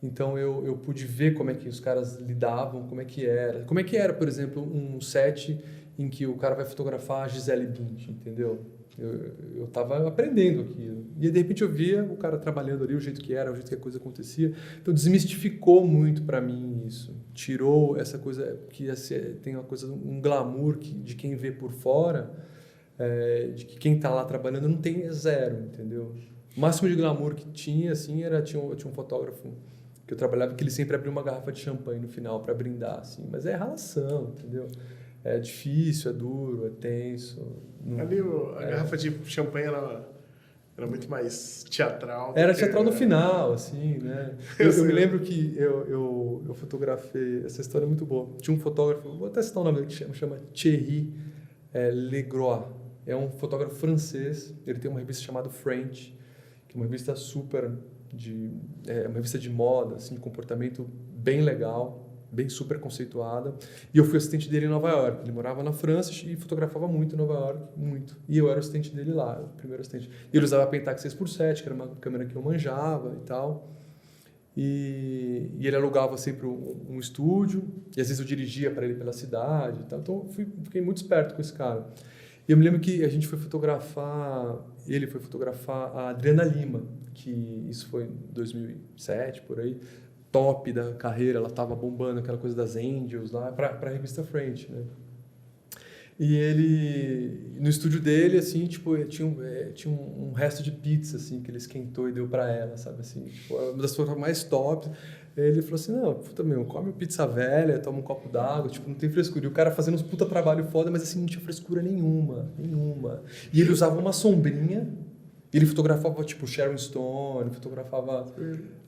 Então eu pude ver como é que os caras lidavam, como é que era, por exemplo, um set em que o cara vai fotografar a Gisele Bündchen, entendeu? Eu estava aprendendo aquilo. E de repente eu via o cara trabalhando ali, o jeito que era, o jeito que a coisa acontecia. Então desmistificou muito para mim isso. Tirou essa coisa que tem uma coisa, um glamour de quem vê por fora, de que quem está lá trabalhando não tem zero, entendeu? O máximo de glamour que tinha, assim, tinha um fotógrafo que eu trabalhava que ele sempre abria uma garrafa de champanhe no final para brindar, assim. Mas é relação, entendeu? É difícil, é duro, é tenso. Ali a garrafa de champanhe era muito mais teatral. Era teatral no final, assim, né? Eu me lembro que eu fotografei... Essa história é muito boa. Tinha um fotógrafo, vou até citar o nome dele, que chama Thierry Legroy. É um fotógrafo francês. Ele tem uma revista chamada French, que é uma revista uma revista de moda, assim, de comportamento bem legal, bem super conceituada. E eu fui assistente dele em Nova York. Ele morava na França e fotografava muito em Nova York, muito. E eu era o assistente dele lá, o primeiro assistente. E ele usava a Pentax 6x7, que era uma câmera que eu manjava e tal. E ele alugava sempre um estúdio, e às vezes eu dirigia para ele pela cidade e tal. Então fiquei muito esperto com esse cara. E eu me lembro que a gente ele foi fotografar a Adriana Lima, que isso foi em 2007, por aí, top da carreira, ela estava bombando aquela coisa das Angels lá, para a revista French, né? E ele, no estúdio dele, assim, tipo, tinha um resto de pizza, assim, que ele esquentou e deu para ela, sabe, assim, tipo, uma das fotos mais tops. Ele falou assim, não, puta, come pizza velha, toma um copo d'água, tipo, não tem frescura. E o cara fazendo uns puta trabalho foda, mas assim, não tinha frescura nenhuma. E ele usava uma sombrinha, ele fotografava, tipo, Sharon Stone, fotografava,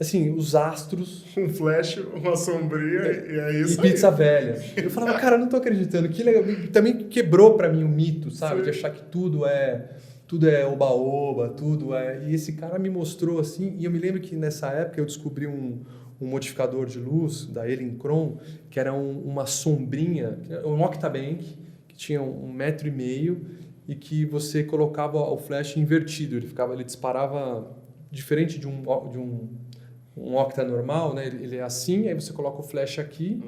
assim, os astros. Um flash, uma sombrinha, e é isso e pizza velha. Eu falava, cara, não tô acreditando, que legal. Também quebrou pra mim o mito, sabe, Sim. de achar que tudo é oba-oba, tudo é... E esse cara me mostrou, assim, e eu me lembro que nessa época eu descobri um modificador de luz da Elinchron, que era uma sombrinha, um Octabank, que tinha 1,5 metro e que você colocava o flash invertido. Ele disparava diferente de um Octa normal, né? Ele é assim, aí você coloca o flash aqui,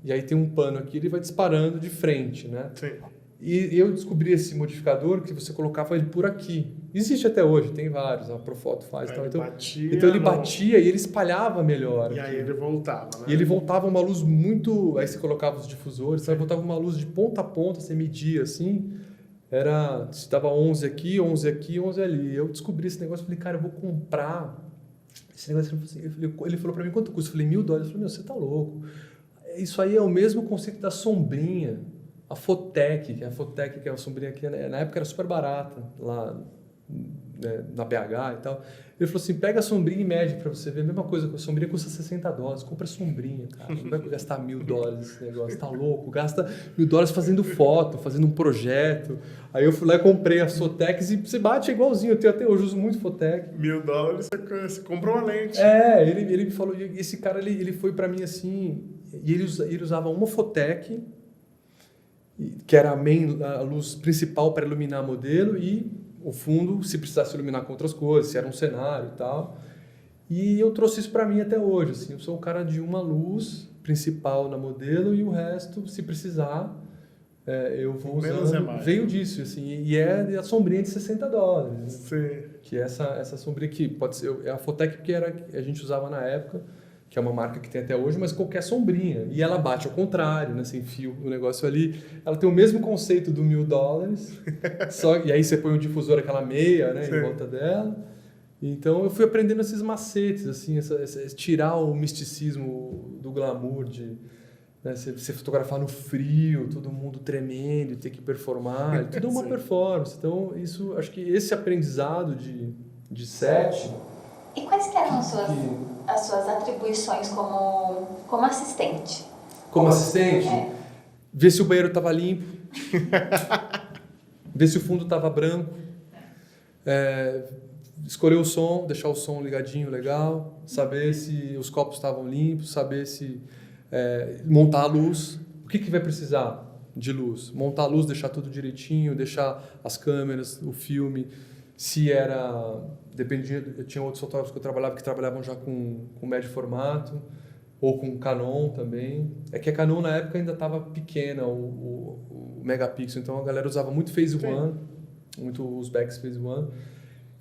e aí tem um pano aqui, ele vai disparando de frente, né? Sim. E eu descobri esse modificador que você colocava ele por aqui. Existe até hoje, tem vários, a Profoto faz. Então ele batia e ele espalhava melhor. E aí ele voltava, né? E ele voltava uma luz muito... Aí você colocava os difusores, então ele voltava uma luz de ponta a ponta, você media assim. Se dava 11 aqui, 11 aqui, 11 ali. Eu descobri esse negócio, falei, cara, eu vou comprar esse negócio. Ele falou pra mim, quanto custa? Eu falei, $1.000. Eu falei, meu, você tá louco. Isso aí é o mesmo conceito da sombrinha. A Fotec, que é uma sombrinha que na época era super barata, lá, né, na BH e tal. Ele falou assim, pega a sombrinha e mede para você ver. A mesma coisa, a sombrinha custa $60. Compra sombrinha, cara. Não vai gastar $1.000 esse negócio, tá louco. Gasta $1.000 fazendo foto, fazendo um projeto. Aí eu fui lá e comprei a Fotex e você bate igualzinho. Eu tenho até hoje, uso muito Fotec. $1.000 você compra uma lente. Ele me falou, esse cara, ele foi para mim assim, e ele usava uma Fotec, que era a luz principal para iluminar modelo, e o fundo, se precisasse iluminar com outras coisas, se era um cenário e tal. E eu trouxe isso para mim até hoje. Assim, eu sou o cara de uma luz principal na modelo e o resto, se precisar, eu vou usando. Menos é mais. Veio disso, assim, e é a sombrinha de $60. Né? Sim. Que é essa sombrinha aqui, pode ser é a Fotec, que a gente usava na época, que é uma marca que tem até hoje, mas qualquer sombrinha. E ela bate ao contrário, né? Sem fio, o negócio ali. Ela tem o mesmo conceito do $1.000, e aí você põe um difusor, aquela meia, né, em volta dela. Então eu fui aprendendo esses macetes, assim, tirar o misticismo do glamour de, né, você fotografar no frio, todo mundo tremendo e ter que performar. Tudo é uma performance. Então, isso, acho que esse aprendizado de set... E quais que eram as suas atribuições como assistente? Como assistente? Ver se o banheiro estava limpo, ver se o fundo estava branco, escolher o som, deixar o som ligadinho, legal, saber se os copos estavam limpos, saber se montar a luz. O que vai precisar de luz? Montar a luz, deixar tudo direitinho, deixar as câmeras, o filme... Se era... Dependia... Eu tinha outros fotógrafos que trabalhavam já com médio formato, ou com Canon também. É que a Canon na época ainda estava pequena, o megapixel, então a galera usava muito Phase One, muito os backs Phase One.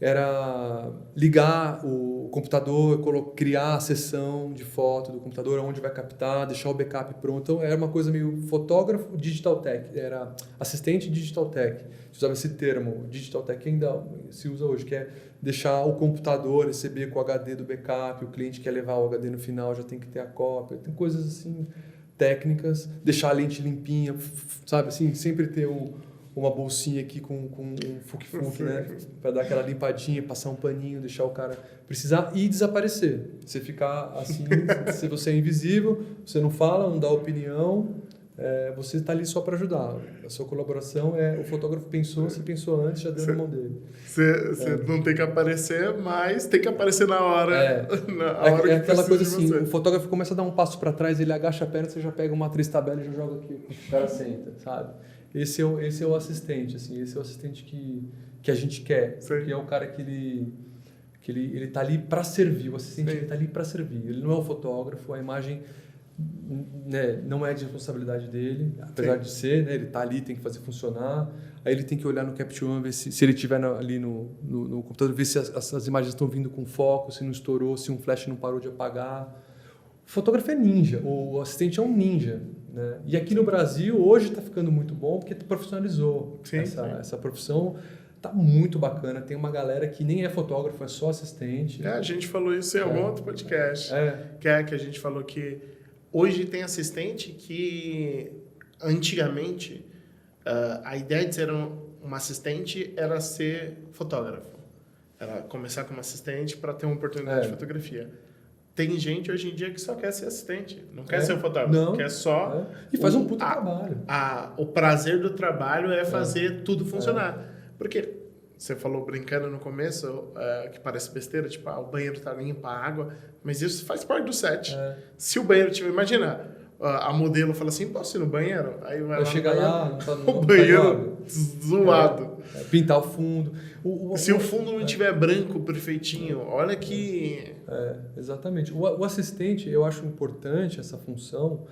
Era ligar o computador, criar a sessão de foto do computador, onde vai captar, deixar o backup pronto. Então, era uma coisa meio fotógrafo digital tech, era assistente digital tech. Se usava esse termo, digital tech ainda se usa hoje, que é deixar o computador receber com o HD do backup, o cliente quer levar o HD no final, já tem que ter a cópia. Tem coisas assim, técnicas, deixar a lente limpinha, sabe assim, sempre ter uma bolsinha aqui com um fuque-fuque, né? Para dar aquela limpadinha, passar um paninho, deixar o cara precisar e desaparecer. Você ficar assim, se você é invisível, você não fala, não dá opinião, você está ali só para ajudar. A sua colaboração o fotógrafo pensou, você pensou antes, já deu na mão dele. Você não tem que aparecer, mas tem que aparecer na hora. Na hora que aquela coisa assim, você. o fotógrafo começa a dar um passo para trás, ele agacha a perna, você já pega uma atriz tabela e já joga aqui, o cara senta, sabe? Esse é o assistente, assim, esse é o assistente que a gente quer, que é o cara que ele tá ali para servir, o assistente ele tá ali para servir. Ele não é o fotógrafo, a imagem, né, não é de responsabilidade dele, apesar de ser, né, ele tá ali, tem que fazer funcionar. Aí ele tem que olhar no Capture One, ver se ele estiver ali no computador, ver se as imagens estão vindo com foco, se não estourou, se um flash não parou de apagar. O fotógrafo é ninja, o assistente é um ninja. Né? E aqui no Brasil, hoje está ficando muito bom porque profissionalizou. Essa profissão está muito bacana. Tem uma galera que nem é fotógrafo, é só assistente. A gente falou isso em algum outro podcast. Que a gente falou que hoje tem assistente que antigamente a ideia de ser um assistente era ser fotógrafo. Era começar como assistente para ter uma oportunidade de fotografia. Tem gente hoje em dia que só quer ser assistente, não quer ser fotógrafo, quer só... E faz um puta trabalho. O prazer do trabalho é fazer tudo funcionar. Porque você falou brincando no começo, que parece besteira, tipo, o banheiro tá limpo, a água, mas isso faz parte do set. Se o banheiro tiver... Imagina, a modelo fala assim, posso ir no banheiro? Aí vai chegar lá, não tá o banheiro zoado. Pintar o fundo. Se o fundo não tiver branco, perfeitinho, olha que... exatamente. O assistente, eu acho importante essa função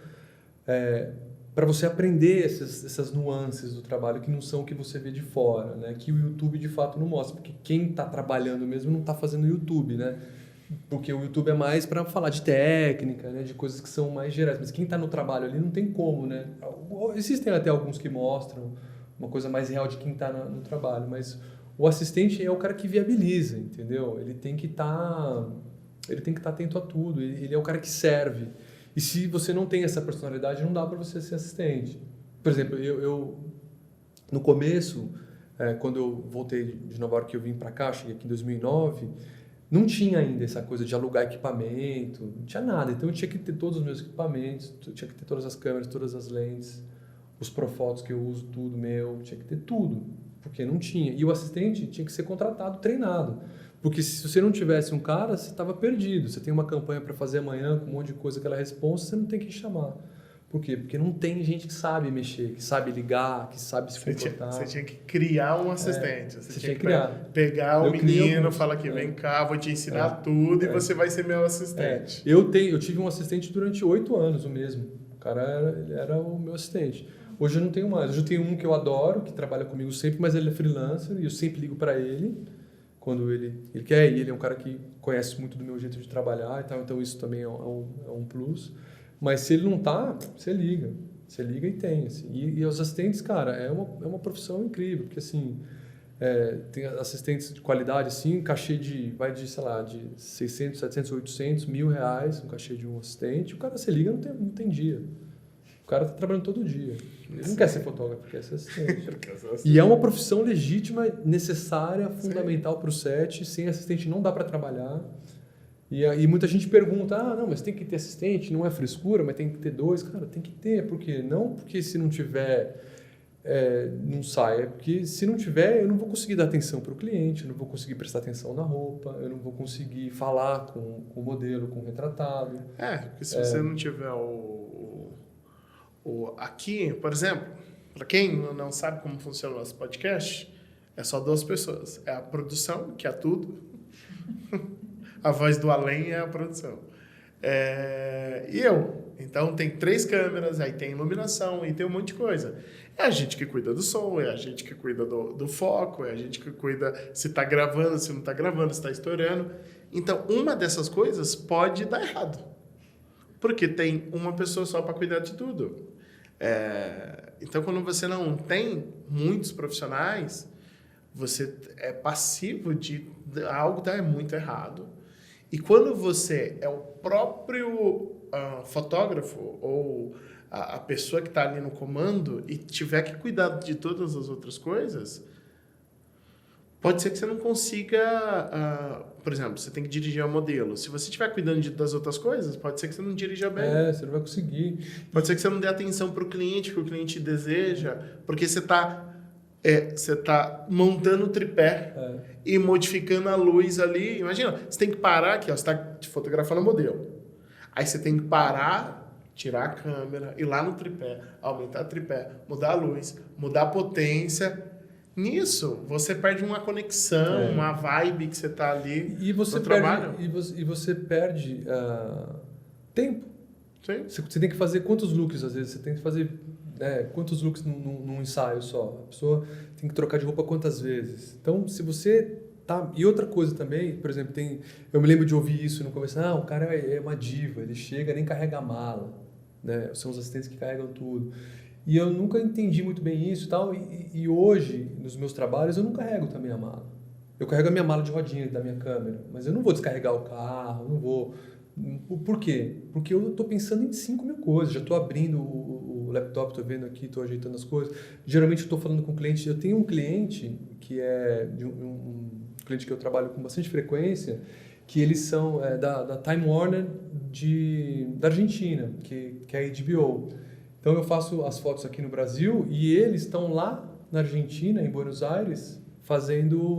para você aprender essas nuances do trabalho que não são o que você vê de fora, né? Que o YouTube de fato não mostra, porque quem está trabalhando mesmo não está fazendo YouTube, né? Porque o YouTube é mais para falar de técnica, né? De coisas que são mais gerais, mas quem está no trabalho ali não tem como, né? Existem até alguns que mostram uma coisa mais real de quem está no trabalho, mas o assistente é o cara que viabiliza, entendeu? Ele tem que estar atento a tudo, ele é o cara que serve. E se você não tem essa personalidade, não dá para você ser assistente. Por exemplo, eu no começo, quando eu voltei de Nova York, eu vim para cá, cheguei aqui em 2009, não tinha ainda essa coisa de alugar equipamento, não tinha nada. Então eu tinha que ter todos os meus equipamentos, eu tinha que ter todas as câmeras, todas as lentes, os Profotos que eu uso, tudo meu, tinha que ter tudo, porque não tinha. E o assistente tinha que ser contratado, treinado. Porque se você não tivesse um cara, você estava perdido. Você tem uma campanha para fazer amanhã com um monte de coisa, aquela responsa, você não tem que chamar. Por quê? Porque não tem gente que sabe mexer, que sabe ligar, que sabe se comportar. Você tinha que criar um assistente. Você tinha que pegar o menino, falar que vem cá, vou te ensinar tudo e você vai ser meu assistente. Eu tive um assistente durante 8 anos, o mesmo. O cara era o meu assistente. Hoje eu não tenho mais. Hoje eu tenho um que eu adoro, que trabalha comigo sempre, mas ele é freelancer e eu sempre ligo para ele quando ele quer. E ele é um cara que conhece muito do meu jeito de trabalhar e tal, então isso também é um plus. Mas se ele não tá, você liga. Você liga e tem. Assim. E os assistentes, cara, é uma profissão incrível, porque assim, tem assistentes de qualidade, assim, cachê vai de, sei lá, de 600, 700, 800, R$1.000, um cachê de um assistente. O cara, você liga, não tem dia. O cara tá trabalhando todo dia. Ele não quer ser fotógrafo, quer ser assistente. E é uma profissão legítima, necessária, fundamental para o set. Sem assistente não dá para trabalhar. E muita gente pergunta, não, mas tem que ter assistente, não é frescura, mas tem que ter 2. Cara, tem que ter, por quê? Não porque se não tiver, não sai. É porque se não tiver, eu não vou conseguir dar atenção para o cliente, eu não vou conseguir prestar atenção na roupa, eu não vou conseguir falar com o modelo, com o retratado. Porque se você não tiver aqui, por exemplo, para quem não sabe como funciona o nosso podcast, é só 2 pessoas. É a produção, que é tudo. A voz do além é a produção. E eu. Então tem 3 câmeras, aí tem iluminação e tem um monte de coisa. É a gente que cuida do som, é a gente que cuida do foco, é a gente que cuida se está gravando, se não está gravando, se está estourando. Então, uma dessas coisas pode dar errado. Porque tem uma pessoa só para cuidar de tudo. Então, quando você não tem muitos profissionais, você é passivo de algo dar muito errado. E quando você é o próprio fotógrafo ou a pessoa que está ali no comando e tiver que cuidar de todas as outras coisas, pode ser que você não consiga... por exemplo, você tem que dirigir o modelo. Se você estiver cuidando das outras coisas, pode ser que você não dirija bem. Você não vai conseguir. Pode ser que você não dê atenção para o cliente, que o cliente deseja, porque você está montando o tripé e modificando a luz ali. Imagina, você tem que parar aqui, ó, você está fotografando o modelo. Aí você tem que parar, tirar a câmera, ir lá no tripé, aumentar o tripé, mudar a luz, mudar a potência. Nisso, você perde uma conexão, uma vibe que você está ali no trabalho. E você perde tempo. Sim. Você tem que fazer quantos looks, às vezes? Você tem que fazer quantos looks num ensaio só? A pessoa tem que trocar de roupa quantas vezes? Então, se você... E outra coisa também, por exemplo, eu me lembro de ouvir isso no começo, o cara é uma diva, ele chega, nem carrega a mala, né? São os assistentes que carregam tudo. E eu nunca entendi muito bem isso e tal, e hoje, nos meus trabalhos, eu não carrego também a mala. Eu carrego a minha mala de rodinha da minha câmera, mas eu não vou descarregar o carro, não vou... Por quê? Porque eu estou pensando em 5 mil coisas, já estou abrindo o laptop, estou vendo aqui, estou ajeitando as coisas. Geralmente eu estou falando com o cliente, eu tenho um cliente que é um cliente que eu trabalho com bastante frequência, que eles são da Time Warner da Argentina, que é a HBO. Então eu faço as fotos aqui no Brasil e eles estão lá na Argentina, em Buenos Aires,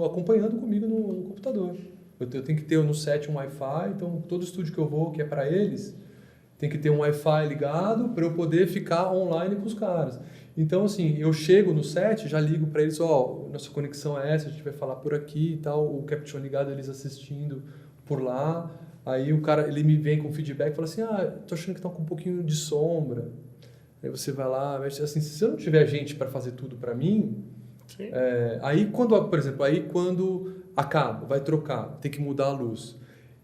acompanhando comigo no computador. Eu tenho que ter no set um Wi-Fi, então todo estúdio que eu vou, que é para eles, tem que ter um Wi-Fi ligado para eu poder ficar online com os caras. Então, assim, eu chego no set, já ligo para eles, nossa conexão é essa, a gente vai falar por aqui e tal, o Caption ligado, eles assistindo por lá. Aí o cara, ele me vem com feedback e fala assim, tô achando que tá com um pouquinho de sombra. Aí você vai lá, assim, se eu não tiver gente para fazer tudo para mim, aí por exemplo, quando acaba, vai trocar, tem que mudar a luz.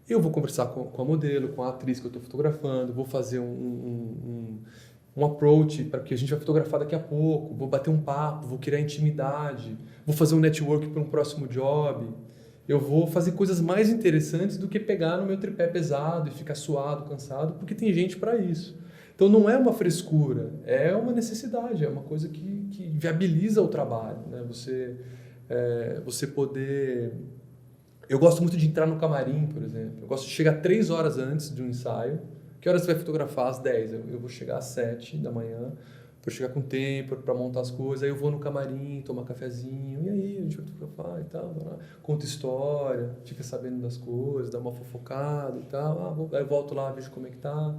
Eu vou conversar com a modelo, com a atriz que eu estou fotografando, vou fazer um approach, porque a gente vai fotografar daqui a pouco, vou bater um papo, vou criar intimidade, vou fazer um network para um próximo job. Eu vou fazer coisas mais interessantes do que pegar no meu tripé pesado e ficar suado, cansado, porque tem gente para isso. Então não é uma frescura, é uma necessidade, é uma coisa que viabiliza o trabalho, né? Você poder... Eu gosto muito de entrar no camarim, por exemplo. Eu gosto de chegar 3 horas antes de um ensaio. Que horas você vai fotografar? Às 10. Eu vou chegar às 7 da manhã, para chegar com tempo, para montar as coisas. Aí eu vou no camarim, tomar cafezinho. E aí, a gente vai fotografar e tal. Conta história, fica sabendo das coisas, dá uma fofocada e tal. Aí eu volto lá, vejo como é que tá.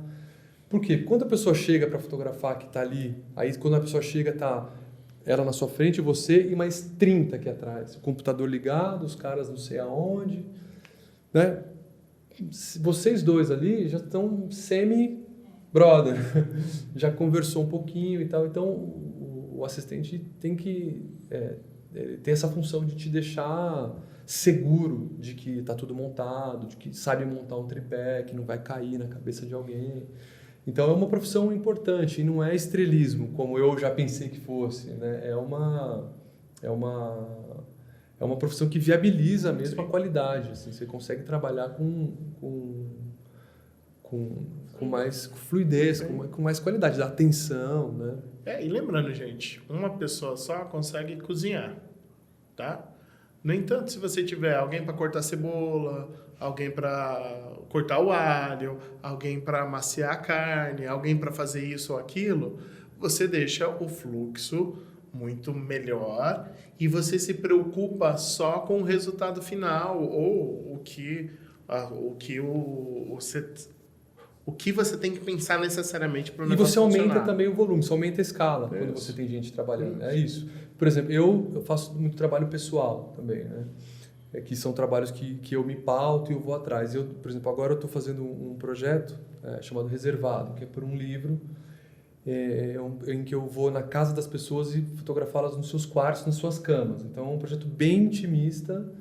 Por quê? Quando a pessoa chega para fotografar, que tá ali, aí quando a pessoa chega, tá ela na sua frente, você e mais 30 aqui atrás. O computador ligado, os caras não sei aonde, né? Vocês dois ali já estão semi-brother, já conversou um pouquinho e tal. Então, o assistente tem tem essa função de te deixar seguro de que está tudo montado, de que sabe montar um tripé, que não vai cair na cabeça de alguém. Então, é uma profissão importante e não é estrelismo, como eu já pensei que fosse, né? É uma profissão que viabiliza mesmo a qualidade. Assim, você consegue trabalhar com mais fluidez, com mais qualidade, da atenção, né? E lembrando, gente, uma pessoa só consegue cozinhar, tá? No entanto, se você tiver alguém para cortar cebola, alguém para cortar o alho, alguém para amaciar a carne, alguém para fazer isso ou aquilo, você deixa o fluxo muito melhor e você se preocupa só com o resultado final ou o que você tem que pensar necessariamente para o negócio funcionar. E você aumenta também o volume, você aumenta a escala quando você tem gente trabalhando. É isso. Por exemplo, eu faço muito trabalho pessoal também, né? que são trabalhos que eu me pauto e eu vou atrás. Eu, por exemplo, agora eu estou fazendo um projeto chamado Reservado, que é por um livro em que eu vou na casa das pessoas e fotografá-las nos seus quartos, nas suas camas. Então, é um projeto bem intimista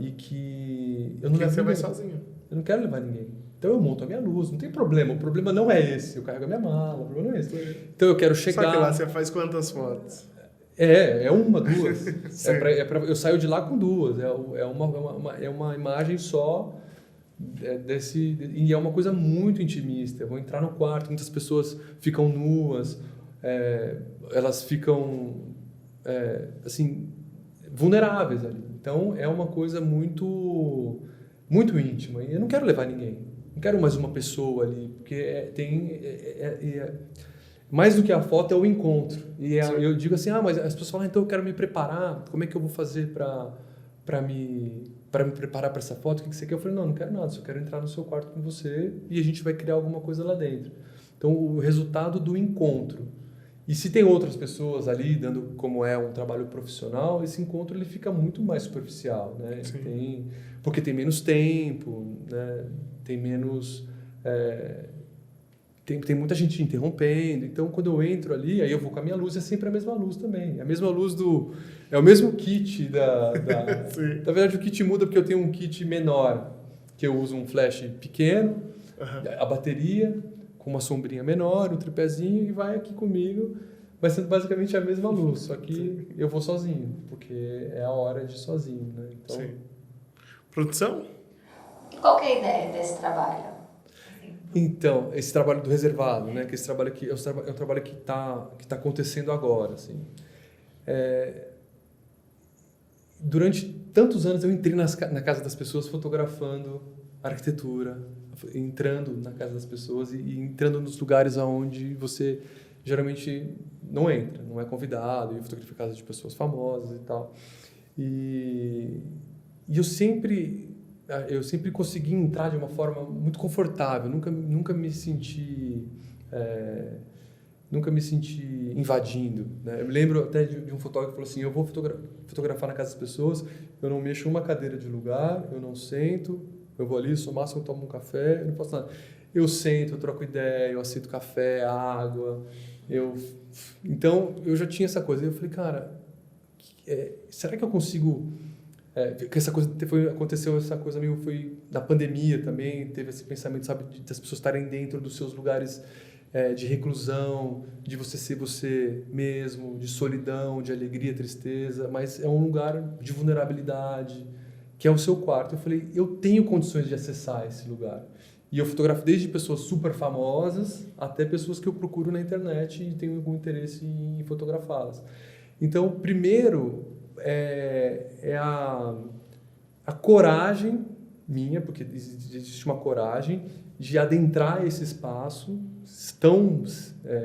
e que eu não levo você vai ninguém. sozinho. Eu não quero levar ninguém. Então, eu monto a minha luz, não tem problema. O problema não é esse. Eu carrego a minha mala, o problema não é esse. Então, eu quero chegar... Só que lá você faz quantas fotos? É uma, duas. Eu saio de lá com duas. É uma imagem só e é uma coisa muito intimista. Eu vou entrar no quarto, muitas pessoas ficam nuas, elas ficam assim vulneráveis ali. Então é uma coisa muito muito íntima. E eu não quero levar ninguém. Não quero mais uma pessoa ali, porque mais do que a foto é o encontro. E eu digo assim, mas as pessoas falam, então eu quero me preparar, como é que eu vou fazer para me preparar para essa foto? O que você quer? Eu falei, não quero nada, só quero entrar no seu quarto com você e a gente vai criar alguma coisa lá dentro. Então, o resultado do encontro. E se tem outras pessoas ali, dando como é um trabalho profissional, esse encontro ele fica muito mais superficial, né? Porque tem menos tempo, né? Tem menos... Tem muita gente interrompendo, então quando eu entro ali, aí eu vou com a minha luz, é sempre a mesma luz também. É a mesma luz é o mesmo kit Na verdade, o kit muda porque eu tenho um kit menor, que eu uso um flash pequeno, a bateria, com uma sombrinha menor, um tripézinho, e vai aqui comigo. Vai sendo basicamente a mesma luz, só que eu vou sozinho, porque é a hora de ir sozinho, né? Então... Sim. Produção? E qual que é a ideia desse trabalho? Então, esse trabalho do Reservado, né? Que esse trabalho aqui é um trabalho que tá acontecendo agora, assim. Durante tantos anos eu entrei na casa das pessoas fotografando arquitetura, entrando na casa das pessoas e entrando nos lugares aonde você geralmente não entra, não é convidado, e eu fotografei casa de pessoas famosas e tal. E eu sempre consegui entrar de uma forma muito confortável, nunca me senti invadindo, né? Eu me lembro até de um fotógrafo que falou assim, eu vou fotografar na casa das pessoas, eu não mexo uma cadeira de lugar, eu não sento, eu vou ali, só máximo eu tomo um café, eu não faço nada. Eu sento, eu troco ideia, eu aceito café, água, então eu já tinha essa coisa, eu falei, cara, será que eu consigo... que aconteceu essa coisa meio, foi da pandemia também, teve esse pensamento, sabe, das pessoas estarem dentro dos seus lugares de reclusão, de você ser você mesmo, de solidão, de alegria, tristeza, mas é um lugar de vulnerabilidade, que é o seu quarto. Eu falei, eu tenho condições de acessar esse lugar. E eu fotografo desde pessoas super famosas até pessoas que eu procuro na internet e tenho algum interesse em fotografá-las. Então, primeiro... a coragem minha, porque existe uma coragem de adentrar esse espaço tão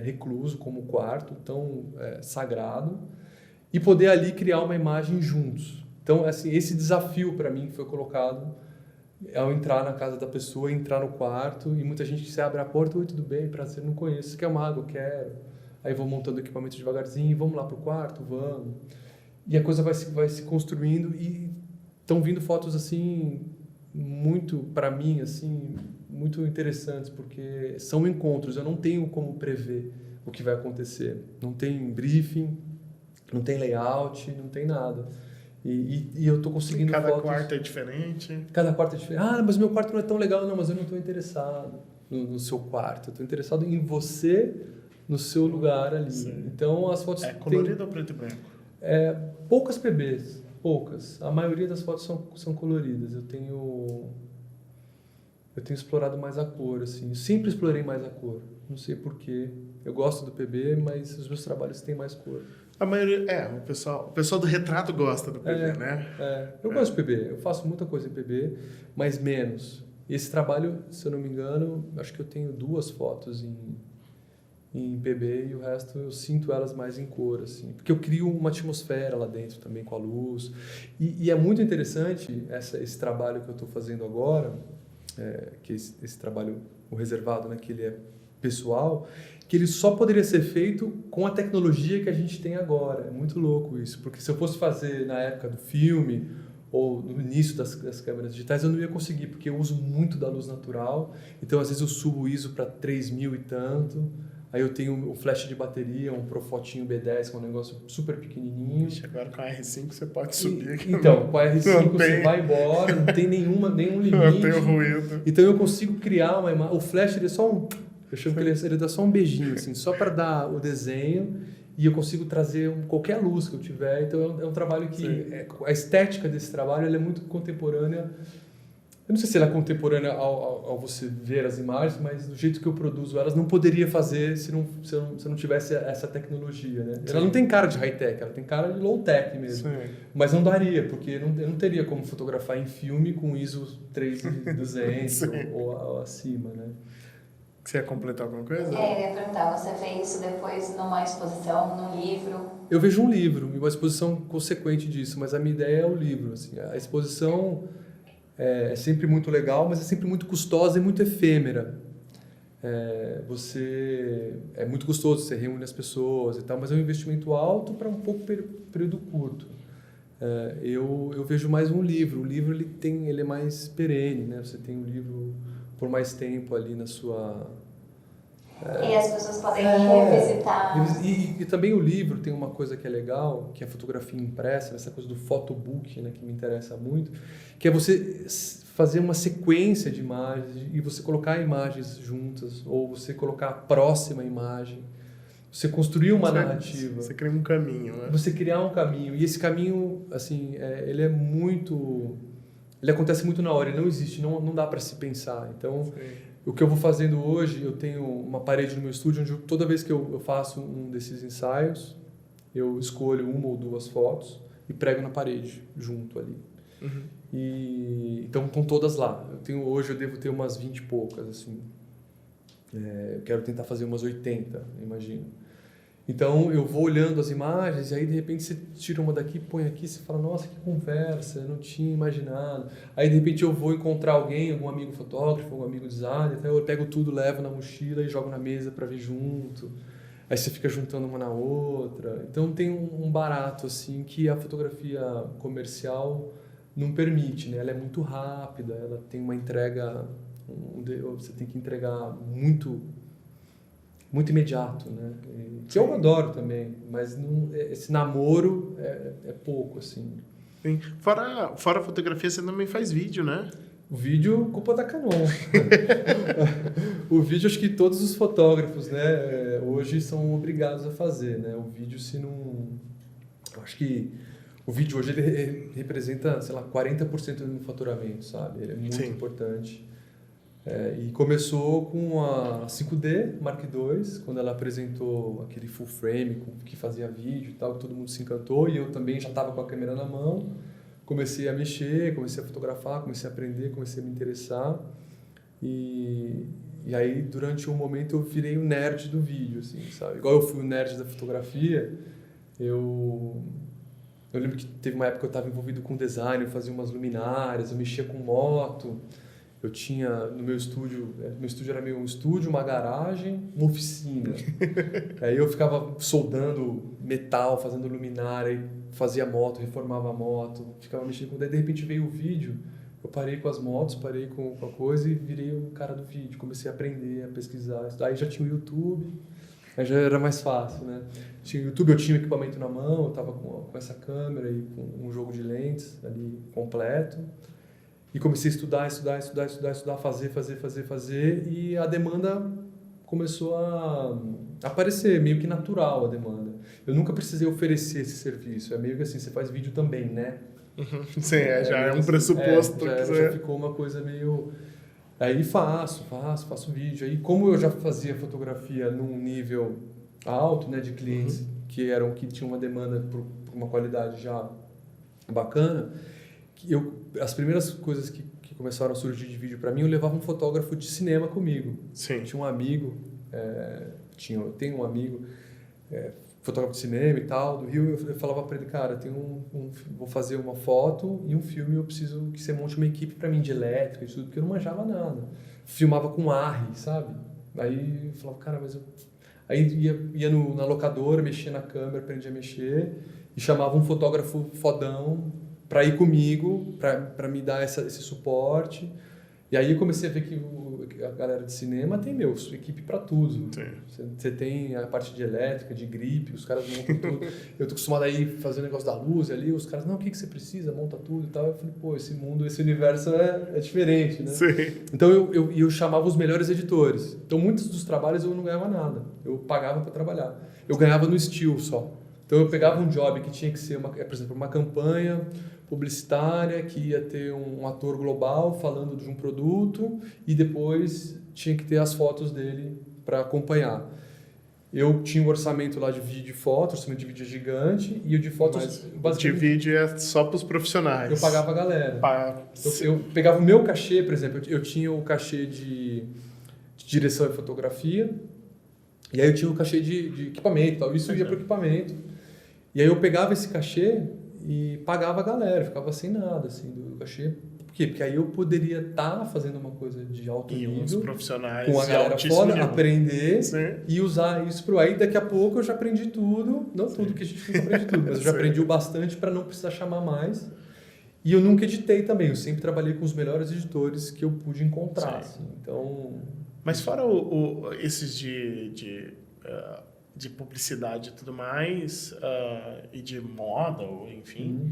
recluso como o quarto, tão sagrado, e poder ali criar uma imagem juntos. Então, assim, esse desafio para mim foi colocado ao entrar na casa da pessoa, entrar no quarto, e muita gente se abre a porta, oi, tudo bem, prazer, não conheço, você quer uma água? Quero. Aí vou montando o equipamento devagarzinho, vamos lá pro quarto, vamos. E a coisa vai se construindo e estão vindo fotos assim muito para mim assim muito interessantes porque são encontros. Eu não tenho como prever o que vai acontecer. Não tem briefing, não tem layout, não tem nada. E eu estou conseguindo cada fotos. quarto é diferente. Cada quarto é diferente. Mas meu quarto não é tão legal, não. Mas eu não estou interessado no seu quarto. Eu estou interessado em você no seu lugar ali. Sim. Então as fotos. É colorido ou preto e branco? Poucas PBs, poucas. A maioria das fotos são coloridas. Eu tenho explorado mais a cor, assim. Eu sempre explorei mais a cor. Não sei porquê. Eu gosto do PB, mas os meus trabalhos têm mais cor. A maioria, o pessoal do retrato gosta do PB, né? Eu gosto de PB. Eu faço muita coisa em PB, mas menos. E esse trabalho, se eu não me engano, acho que eu tenho 2 fotos em PB e o resto eu sinto elas mais em cor, assim. Porque eu crio uma atmosfera lá dentro também com a luz. E é muito interessante esse trabalho que eu estou fazendo agora, que esse trabalho, o Reservado, né, que ele é pessoal, que ele só poderia ser feito com a tecnologia que a gente tem agora. É muito louco isso, porque se eu fosse fazer na época do filme ou no início das câmeras digitais, eu não ia conseguir, porque eu uso muito da luz natural. Então, às vezes, eu subo o ISO para 3.000 e tanto. Aí eu tenho o flash de bateria, um Profotinho B10, que é um negócio super pequenininho. Agora com a R5 você pode subir aqui. Então, com a R5 você vai embora, não tem nenhum limite. Não tem ruído. Então eu consigo criar uma imagem. O flash ele é só um... Eu chamo que ele dá só um beijinho, assim, só para dar o desenho, e eu consigo trazer qualquer luz que eu tiver. Então é um trabalho que... a estética desse trabalho ela é muito contemporânea. Eu não sei se ela é contemporânea ao você ver as imagens, mas do jeito que eu produzo elas, não poderia fazer se não tivesse essa tecnologia, né? Ela não tem cara de high-tech, ela tem cara de low-tech mesmo. Sim. Mas não daria, porque eu não teria como fotografar em filme com ISO 3200 ou acima, né? Você ia completar alguma coisa? Eu ia perguntar, você fez isso depois numa exposição, num livro? Eu vejo um livro, uma exposição consequente disso, mas a minha ideia é o livro. Assim, a exposição... é sempre muito legal, mas é sempre muito custosa e muito efêmera. É muito custoso, você reúne as pessoas e tal, mas é um investimento alto para um pouco período curto. Eu vejo mais um livro. O livro ele é mais perene, né? Você tem um livro por mais tempo ali na sua... E as pessoas podem revisitar. E também o livro tem uma coisa que é legal, que é a fotografia impressa, essa coisa do photobook, né, que me interessa muito, que é você fazer uma sequência de imagens e você colocar imagens juntas, ou você colocar a próxima imagem, você construir uma narrativa. Você cria um caminho, né? Você criar um caminho. E esse caminho, assim, ele é muito... Ele acontece muito na hora, ele não existe, não dá para se pensar. Então... Sim. O que eu vou fazendo hoje, eu tenho uma parede no meu estúdio onde toda vez que eu faço um desses ensaios, eu escolho uma ou duas fotos e prego na parede, junto ali. Uhum. Então estão todas lá. Hoje eu devo ter umas 20 e poucas, assim. Eu quero tentar fazer umas 80, imagino. Então eu vou olhando as imagens e aí de repente você tira uma daqui, põe aqui, você fala, nossa, que conversa, eu não tinha imaginado. Aí de repente eu vou encontrar alguém, algum amigo fotógrafo, algum amigo designer, então eu pego tudo, levo na mochila e jogo na mesa para ver junto. Aí você fica juntando uma na outra. Então tem um barato assim que a fotografia comercial não permite, né? Ela é muito rápida, ela tem uma entrega, você tem que entregar muito imediato, né? Que eu adoro também, mas esse namoro é pouco, assim. Sim. Fora a fotografia, você também faz vídeo, né? O vídeo, culpa da Canon. O vídeo, acho que todos os fotógrafos, né, hoje são obrigados a fazer, né? O vídeo, se não... Acho que o vídeo hoje ele representa, sei lá, 40% do meu faturamento, sabe? Ele é muito importante. E começou com a 5D Mark II, quando ela apresentou aquele full frame que fazia vídeo e tal, todo mundo se encantou, e eu também já estava com a câmera na mão, comecei a mexer, comecei a fotografar, comecei a aprender, comecei a me interessar, e aí durante um momento eu virei o nerd do vídeo, assim, sabe? Igual eu fui o nerd da fotografia, eu lembro que teve uma época que eu estava envolvido com design, eu fazia umas luminárias, eu mexia com moto. Eu tinha no meu estúdio era meio um estúdio, uma garagem, uma oficina. Aí eu ficava soldando metal, fazendo luminária, fazia moto, reformava a moto, ficava mexendo com... Daí de repente veio o vídeo, eu parei com as motos, parei com a coisa e virei o cara do vídeo. Comecei a aprender, a pesquisar. Aí já tinha o YouTube, aí já era mais fácil, né? Tinha o YouTube, eu tinha o equipamento na mão, eu estava com essa câmera e com um jogo de lentes ali completo. E comecei a estudar, fazer, e a demanda começou a aparecer, meio que natural a demanda. Eu nunca precisei oferecer esse serviço, é meio que assim, você faz vídeo também, né? Sim, já é um pressuposto. Já ficou uma coisa meio... Aí faço vídeo. Aí como eu já fazia fotografia num nível alto, né, de clientes que tinham uma demanda por uma qualidade já bacana, as primeiras coisas que começaram a surgir de vídeo para mim, eu levava um fotógrafo de cinema comigo. Sim. Tinha um amigo, tenho um amigo, fotógrafo de cinema e tal, do Rio, eu falava para ele, cara, vou fazer uma foto e um filme, eu preciso que você monte uma equipe para mim de elétrica e tudo, porque eu não manjava nada. Filmava com ARRI, sabe? Aí eu falava, cara, mas eu... Aí ia na locadora, mexia na câmera, aprendia a mexer e chamava um fotógrafo fodão para ir comigo, para me dar esse suporte. E aí eu comecei a ver que a galera de cinema tem, sua equipe para tudo. Você tem a parte de elétrica, de gripe, os caras montam tudo. Eu tô acostumado a ir fazer o negócio da luz ali, os caras, não, o que você precisa? Monta tudo e tal. Eu falei, pô, esse mundo, esse universo é diferente, né? Sim. Então eu chamava os melhores editores. Então muitos dos trabalhos eu não ganhava nada. Eu pagava para trabalhar. Eu ganhava no estilo só. Então eu pegava um job que tinha que ser, por exemplo, uma campanha publicitária que ia ter um ator global falando de um produto e depois tinha que ter as fotos dele para acompanhar. Eu tinha um orçamento lá de vídeo e foto, orçamento de vídeo gigante, e o de fotos... Mas de vídeo é só para os profissionais. Eu pagava a galera. Eu pegava o meu cachê, por exemplo, eu tinha o cachê de direção e fotografia, e aí eu tinha o cachê de equipamento, tal. Isso ia para o equipamento. E aí eu pegava esse cachê e pagava a galera, ficava sem nada, assim, do cachê. Por quê? Porque aí eu poderia estar fazendo uma coisa de alto nível, profissionais com a galera foda, aprender Sim. e usar isso pro aí. Daqui a pouco eu já aprendi tudo, não tudo que a gente nunca aprende tudo, mas eu já aprendi o bastante para não precisar chamar mais. E eu nunca editei também, eu sempre trabalhei com os melhores editores que eu pude encontrar. Assim, então... Mas fora esses de publicidade e tudo mais, e de moda, ou enfim,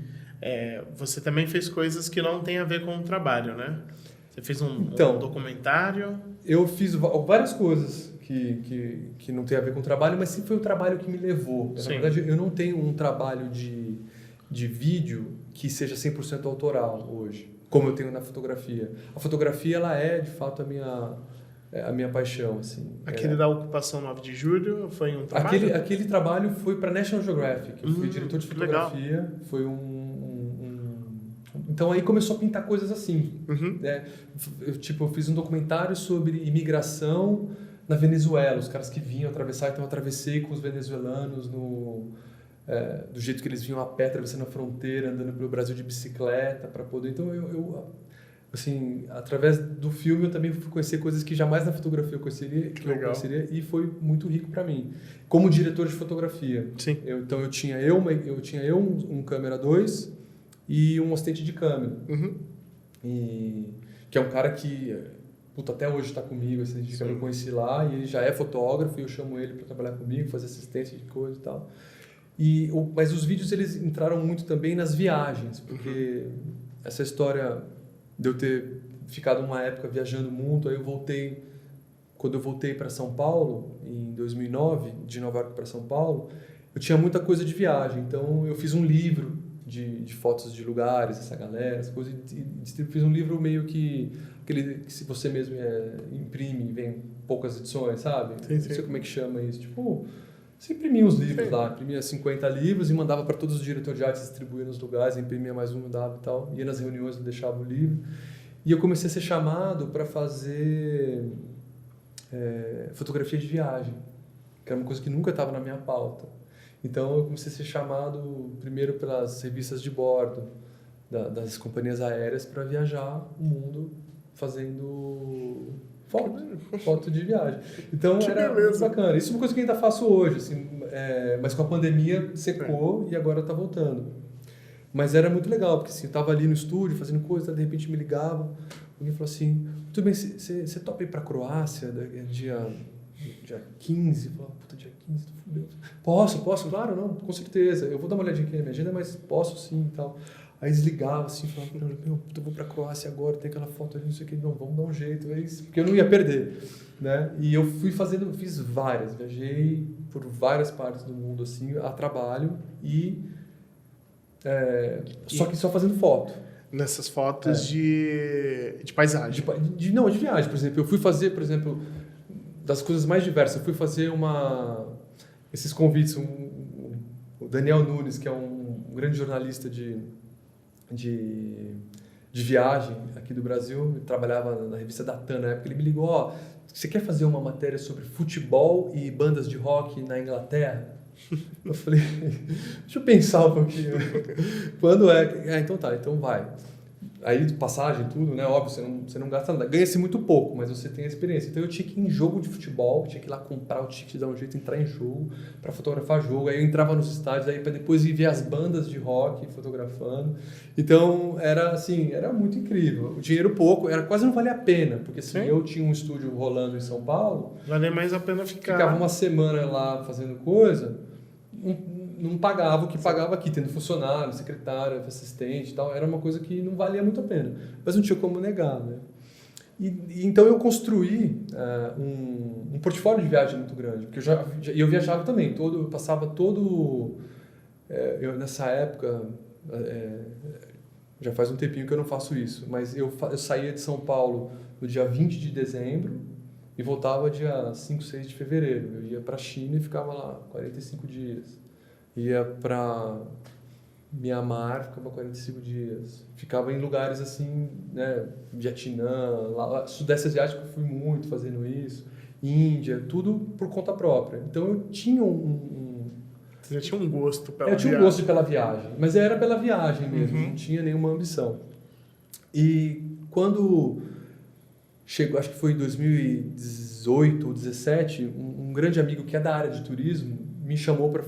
você também fez coisas que não tem a ver com o trabalho, né? Você fez um documentário? Eu fiz várias coisas que não tem a ver com o trabalho, mas sim foi o trabalho que me levou. Na verdade, eu não tenho um trabalho de vídeo que seja 100% autoral hoje, como eu tenho na fotografia. A fotografia, ela é, de fato, a minha paixão, assim. Aquele da Ocupação 9 de Julho foi um trabalho? Aquele trabalho foi para National Geographic. Eu fui diretor de fotografia. Legal. Foi Então aí começou a pintar coisas assim. Né? Eu fiz um documentário sobre imigração na Venezuela. Os caras que vinham atravessar, então eu atravessei com os venezuelanos do jeito que eles vinham a pé, atravessando a fronteira, andando pelo Brasil de bicicleta para poder... Então assim, através do filme eu também fui conhecer coisas que jamais na fotografia eu conheceria e foi muito rico para mim. Como diretor de fotografia. Sim. Então eu tinha um câmera 2 e um assistente de câmera. Que é um cara que até hoje está comigo, assim, eu conheci lá e ele já é fotógrafo e eu chamo ele para trabalhar comigo, fazer assistência de coisa e tal. Mas os vídeos eles entraram muito também nas viagens, porque essa história de eu ter ficado uma época viajando muito, aí quando eu voltei para São Paulo, em 2009, de Nova York para São Paulo, eu tinha muita coisa de viagem, então eu fiz um livro de fotos de lugares, essa galera, essa coisa, e fiz um livro meio que aquele que se você mesmo imprime, vem poucas edições, sabe? Sim. Não sei como é que chama isso, você imprimia os livros lá, imprimia 50 livros e mandava para todos os diretores de arte distribuir nos lugares, imprimia mais um, dava e tal. Ia nas reuniões, eu deixava o livro. E eu comecei a ser chamado para fazer fotografia de viagem, que era uma coisa que nunca estava na minha pauta. Então eu comecei a ser chamado primeiro pelas revistas de bordo das companhias aéreas para viajar o mundo fazendo... Foto de viagem. Então era bacana. Isso é uma coisa que eu ainda faço hoje, assim, mas com a pandemia secou e agora está voltando. Mas era muito legal, porque assim, eu estava ali no estúdio fazendo coisa, de repente me ligava, alguém falou assim, tudo bem, você topa ir para a Croácia dia 15? Eu falava, puta, dia 15, tô fudendo. Posso, claro, não, com certeza. Eu vou dar uma olhadinha aqui na minha agenda, mas posso sim e tal. Aí eles ligavam assim, falavam, eu vou pra Croácia agora, tem aquela foto ali, não sei o que, não, vamos dar um jeito, porque eu não ia perder, né? E eu fiz várias, viajei por várias partes do mundo, assim, a trabalho só que só fazendo foto. Nessas fotos de paisagem? De viagem, por exemplo. Eu fui fazer, por exemplo, das coisas mais diversas, eu fui fazer esses convites, o Daniel Nunes, que é um grande jornalista de viagem aqui do Brasil, eu trabalhava na revista Datan na época, ele me ligou, você quer fazer uma matéria sobre futebol e bandas de rock na Inglaterra? Eu falei, deixa eu pensar um pouquinho. Quando então tá, então vai. aí passagem, tudo, né? Óbvio, você não gasta nada. Ganha-se muito pouco, mas você tem a experiência. Então eu tinha que ir em jogo de futebol, tinha que ir lá comprar o ticket, dar um jeito, entrar em jogo, para fotografar jogo. Aí eu entrava nos estádios, aí para depois ir ver as bandas de rock fotografando. Então era assim, era muito incrível. O dinheiro pouco, quase não valia a pena, porque assim, eu tinha um estúdio rolando em São Paulo. Valia mais a pena ficar. Ficava uma semana lá fazendo coisa. Não pagava o que pagava aqui, tendo funcionário, secretário, assistente e tal. Era uma coisa que não valia muito a pena. Mas não tinha como negar, né? Então eu construí um portfólio de viagem muito grande. Porque eu viajava também. Eu passava todo... nessa época... já faz um tempinho que eu não faço isso. Mas eu saía de São Paulo no dia 20 de dezembro e voltava dia 5, 6 de fevereiro. Eu ia para a China e ficava lá 45 dias. Ia para Mianmar, ficava 45 dias. Ficava em lugares assim, né, Vietnã, lá, Sudeste Asiático eu fui muito fazendo isso, Índia, tudo por conta própria. Então eu tinha Você já tinha um gosto pela viagem. Eu tinha um gosto pela viagem, mas era pela viagem mesmo, não tinha nenhuma ambição. E quando chegou, acho que foi em 2018 ou 2017, um grande amigo que é da área de turismo me chamou para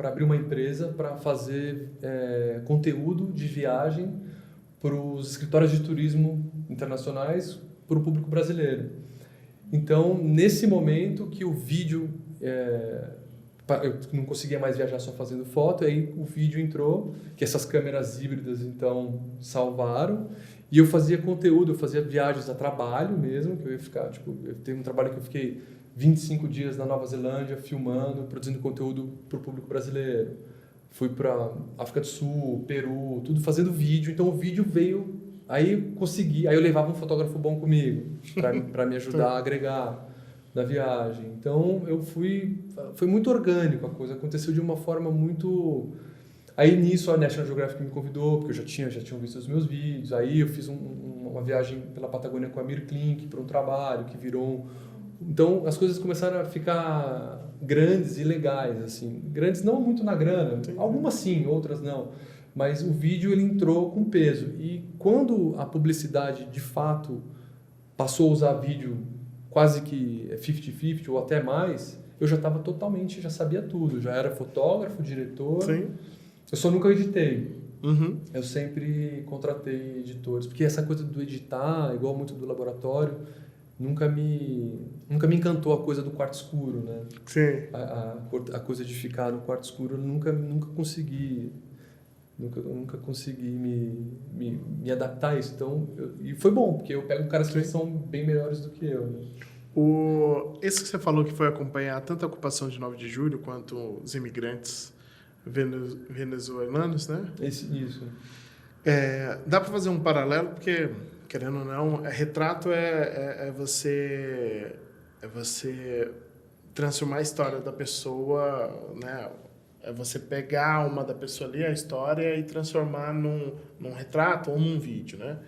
abrir uma empresa para fazer conteúdo de viagem para os escritórios de turismo internacionais para o público brasileiro. Então, nesse momento que o vídeo... eu não conseguia mais viajar só fazendo foto, aí o vídeo entrou, que essas câmeras híbridas, então, salvaram. E eu fazia conteúdo, eu fazia viagens a trabalho mesmo, que eu ia ficar... eu tenho um trabalho que eu fiquei 25 dias na Nova Zelândia filmando, produzindo conteúdo para o público brasileiro. Fui para África do Sul, Peru, tudo fazendo vídeo. Então o vídeo veio, aí eu levava um fotógrafo bom comigo para me ajudar a agregar na viagem. Então foi muito orgânico a coisa, aconteceu de uma forma muito... Aí nisso a National Geographic me convidou, porque já tinham visto os meus vídeos. Aí eu fiz uma viagem pela Patagônia com a Mir Klink para um trabalho que virou... Então as coisas começaram a ficar grandes e legais, assim. Grandes não muito na grana, algumas sim, outras não. Mas o vídeo ele entrou com peso. E quando a publicidade de fato passou a usar vídeo quase que 50-50 ou até mais, eu já estava já sabia tudo. Já era fotógrafo, diretor. Sim. Eu só nunca editei. Uhum. Eu sempre contratei editores. Porque essa coisa do editar, igual muito do laboratório... Nunca me encantou a coisa do quarto escuro, né? Sim. A coisa de ficar no quarto escuro, eu nunca consegui me adaptar a isso. Então, e foi bom, porque eu pego caras que são bem melhores do que eu, né? Esse que você falou que foi acompanhar tanto a ocupação de 9 de julho quanto os imigrantes venezuelanos, né? Isso. Dá para fazer um paralelo, porque... Querendo ou não, retrato é você transformar a história da pessoa, né? É você pegar uma da pessoa ali, a história, e transformar num retrato ou num vídeo, né?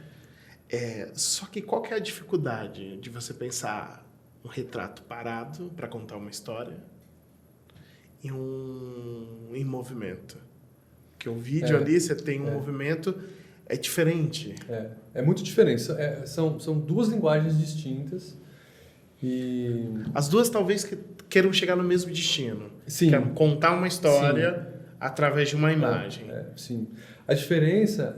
Só que qual que é a dificuldade de você pensar um retrato parado para contar uma história e em movimento? Porque o vídeo ali, você tem um movimento... É diferente. É muito diferente. São duas linguagens distintas. E... As duas talvez queiram chegar no mesmo destino. Sim. Querem contar uma história através de uma imagem. Sim. A diferença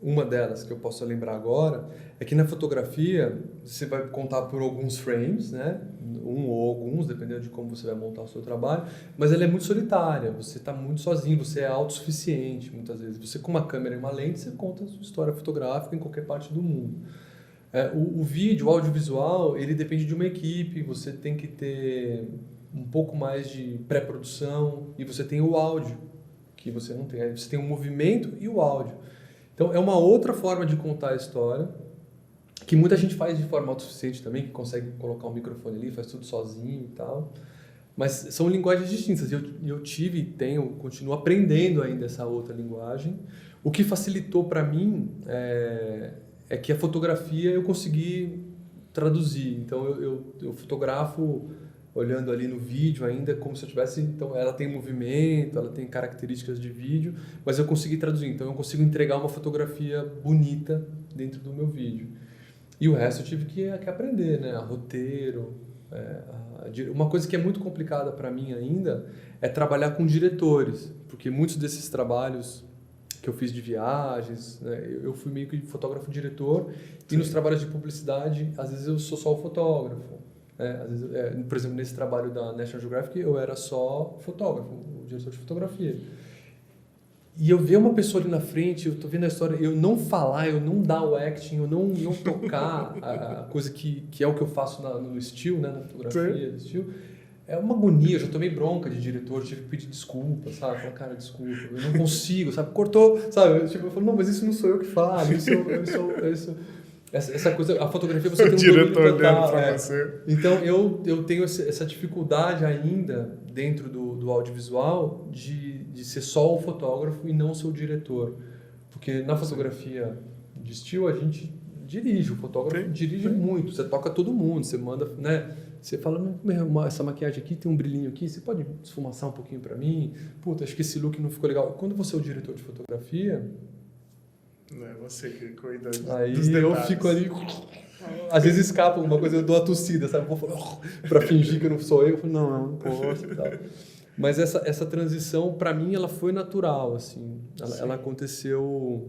uma delas que eu posso lembrar agora, é que na fotografia você vai contar por alguns frames, né? Um ou alguns, dependendo de como você vai montar o seu trabalho, mas ela é muito solitária, você está muito sozinho, você é autossuficiente muitas vezes. Você com uma câmera e uma lente, você conta a sua história fotográfica em qualquer parte do mundo. O vídeo, o audiovisual, ele depende de uma equipe, você tem que ter um pouco mais de pré-produção, e você tem o áudio, que você não tem. Você tem o movimento e o áudio. Então, é uma outra forma de contar a história, que muita gente faz de forma autossuficiente também, que consegue colocar um microfone ali, faz tudo sozinho e tal. Mas são linguagens distintas. Eu continuo aprendendo ainda essa outra linguagem. O que facilitou para mim é que a fotografia eu consegui traduzir. Então, eu fotografo olhando ali no vídeo ainda, como se eu tivesse... Então, ela tem movimento, ela tem características de vídeo, mas eu consegui traduzir. Então, eu consigo entregar uma fotografia bonita dentro do meu vídeo. E o resto eu tive que aprender, né? Roteiro. Uma coisa que é muito complicada para mim ainda é trabalhar com diretores, porque muitos desses trabalhos que eu fiz de viagens, né? Eu fui meio que fotógrafo diretor. E nos trabalhos de publicidade, às vezes eu sou só o fotógrafo. Às vezes, por exemplo, nesse trabalho da National Geographic, eu era só fotógrafo, o diretor de fotografia. E eu ver uma pessoa ali na frente, eu tô vendo a história, eu não falar, eu não dar o acting, eu não tocar a coisa que é o que eu faço no still, né, na fotografia do still, é uma agonia. Eu já tomei bronca de diretor, tive que pedir desculpa, sabe? Falar, cara, desculpa, eu não consigo, sabe? Cortou, sabe? Eu falo, não, mas isso não sou eu que falo, isso essa coisa, a fotografia você tem um diretor domínio total. Pra você. Então, eu tenho essa dificuldade ainda dentro do audiovisual de ser só o fotógrafo e não ser o diretor. Porque na fotografia de estilo a gente dirige, o fotógrafo dirige muito, você toca todo mundo, você manda, né? Você fala, essa maquiagem aqui tem um brilhinho aqui, você pode esfumaçar um pouquinho para mim? Puta, acho que esse look não ficou legal. Quando você é o diretor de fotografia... Não é você que cuida aí dos detalhes. Eu fico ali... Às vezes escapa uma coisa, eu dou a tossida, sabe? Vou falar, pra fingir que não sou eu. Eu falo, não posso e tal. Mas essa transição, para mim, ela foi natural, assim. Ela aconteceu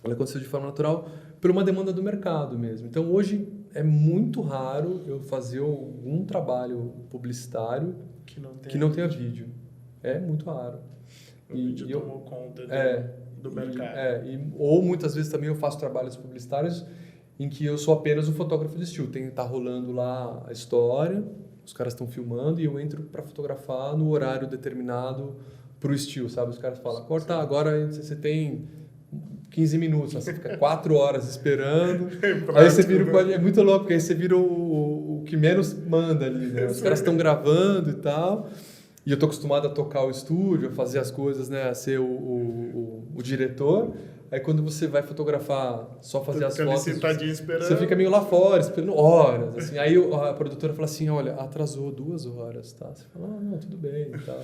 de forma natural por uma demanda do mercado mesmo. Então, hoje, é muito raro eu fazer algum trabalho publicitário que não tenha vídeo. É muito raro. O vídeo tomou conta do mercado. Ou muitas vezes também eu faço trabalhos publicitários em que eu sou apenas o fotógrafo de estilo. Tá rolando lá a história, os caras estão filmando e eu entro para fotografar no horário determinado pro estilo, sabe? Os caras falam, corta, agora você tem 15 minutos, você fica 4 horas esperando. Aí você vira é muito louco, porque aí você vira o que menos manda ali, né? Os caras estão gravando e tal. E eu estou acostumado a tocar o estúdio, a fazer as coisas, né? A ser o diretor. Aí quando você vai fotografar, só fazer as fotos, você fica meio lá fora, esperando horas. Assim. Aí a produtora fala assim, olha, atrasou 2 horas, tá? Você fala, não, tudo bem e tal.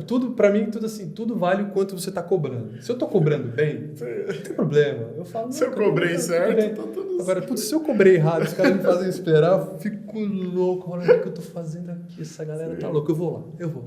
Tudo, pra mim, tudo vale o quanto você está cobrando. Se eu estou cobrando bem, não tem problema. Eu falo, se eu cobrei certo, tá tudo agora, putz, se eu cobrei errado, os caras me fazem esperar, eu fico louco. Olha o que eu estou fazendo aqui, essa galera tá louca. Eu vou lá, eu vou.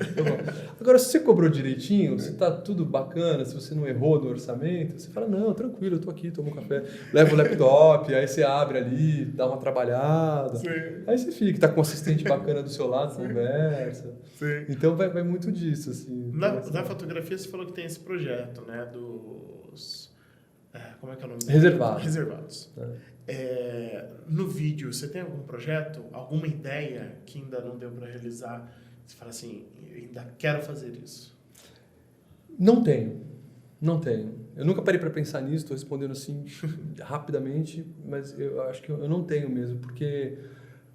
Agora, se você cobrou direitinho, se tá tudo bacana, se você não errou no orçamento, você fala, não, tranquilo, eu tô aqui, tomo um café, levo o laptop, aí você abre ali, dá uma trabalhada. Sim. Aí você fica, tá com um assistente bacana do seu lado, conversa. Sim. Então vai muito disso, assim. Na fotografia você falou que tem esse projeto, né, dos... como é que é o nome? Reservados. No vídeo, você tem algum projeto, alguma ideia que ainda não deu para realizar? Você fala assim, eu ainda quero fazer isso. Não tenho. Eu nunca parei para pensar nisso, estou respondendo assim rapidamente, mas eu acho que eu não tenho mesmo, porque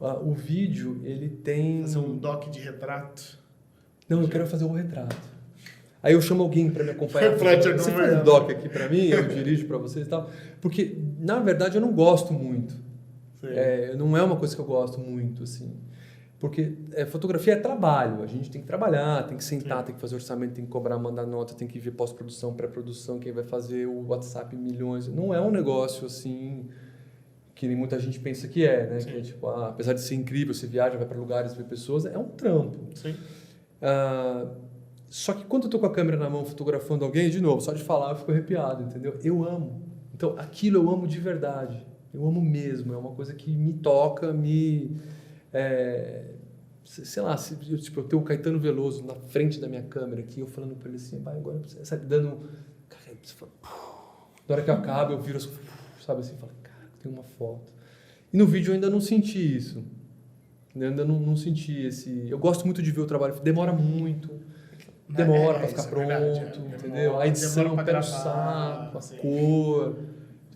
o vídeo, ele tem... Fazer um doc de retrato? Não, eu quero fazer um retrato. Aí eu chamo alguém para me acompanhar. Você faz um doc aqui para mim, eu dirijo para vocês e tal. Porque, na verdade, eu não gosto muito. Não é uma coisa que eu gosto muito, assim. Porque fotografia é trabalho, a gente tem que trabalhar, tem que sentar, tem que fazer orçamento, tem que cobrar, mandar nota, tem que ver pós-produção, pré-produção, quem vai fazer o WhatsApp milhões. Não é um negócio assim que nem muita gente pensa que é, né? Sim. Que é tipo, apesar de ser incrível, você viaja, vai para lugares, vê pessoas, é um trampo. Sim. Só que quando eu tô com a câmera na mão fotografando alguém, de novo, só de falar eu fico arrepiado, entendeu? Eu amo. Então aquilo eu amo de verdade. Eu amo mesmo, é uma coisa que me toca, sei lá, eu tenho o Caetano Veloso na frente da minha câmera aqui, eu falando pra ele assim, vai, agora, sabe, dando... Cara, você fala, na hora que eu acabo, eu viro assim, sabe assim, falo, cara, tem uma foto. E no vídeo eu ainda não senti isso. Eu ainda não senti esse... Eu gosto muito de ver o trabalho, demora muito, pra ficar pronto, entendeu? A edição, pega o saco, a cor...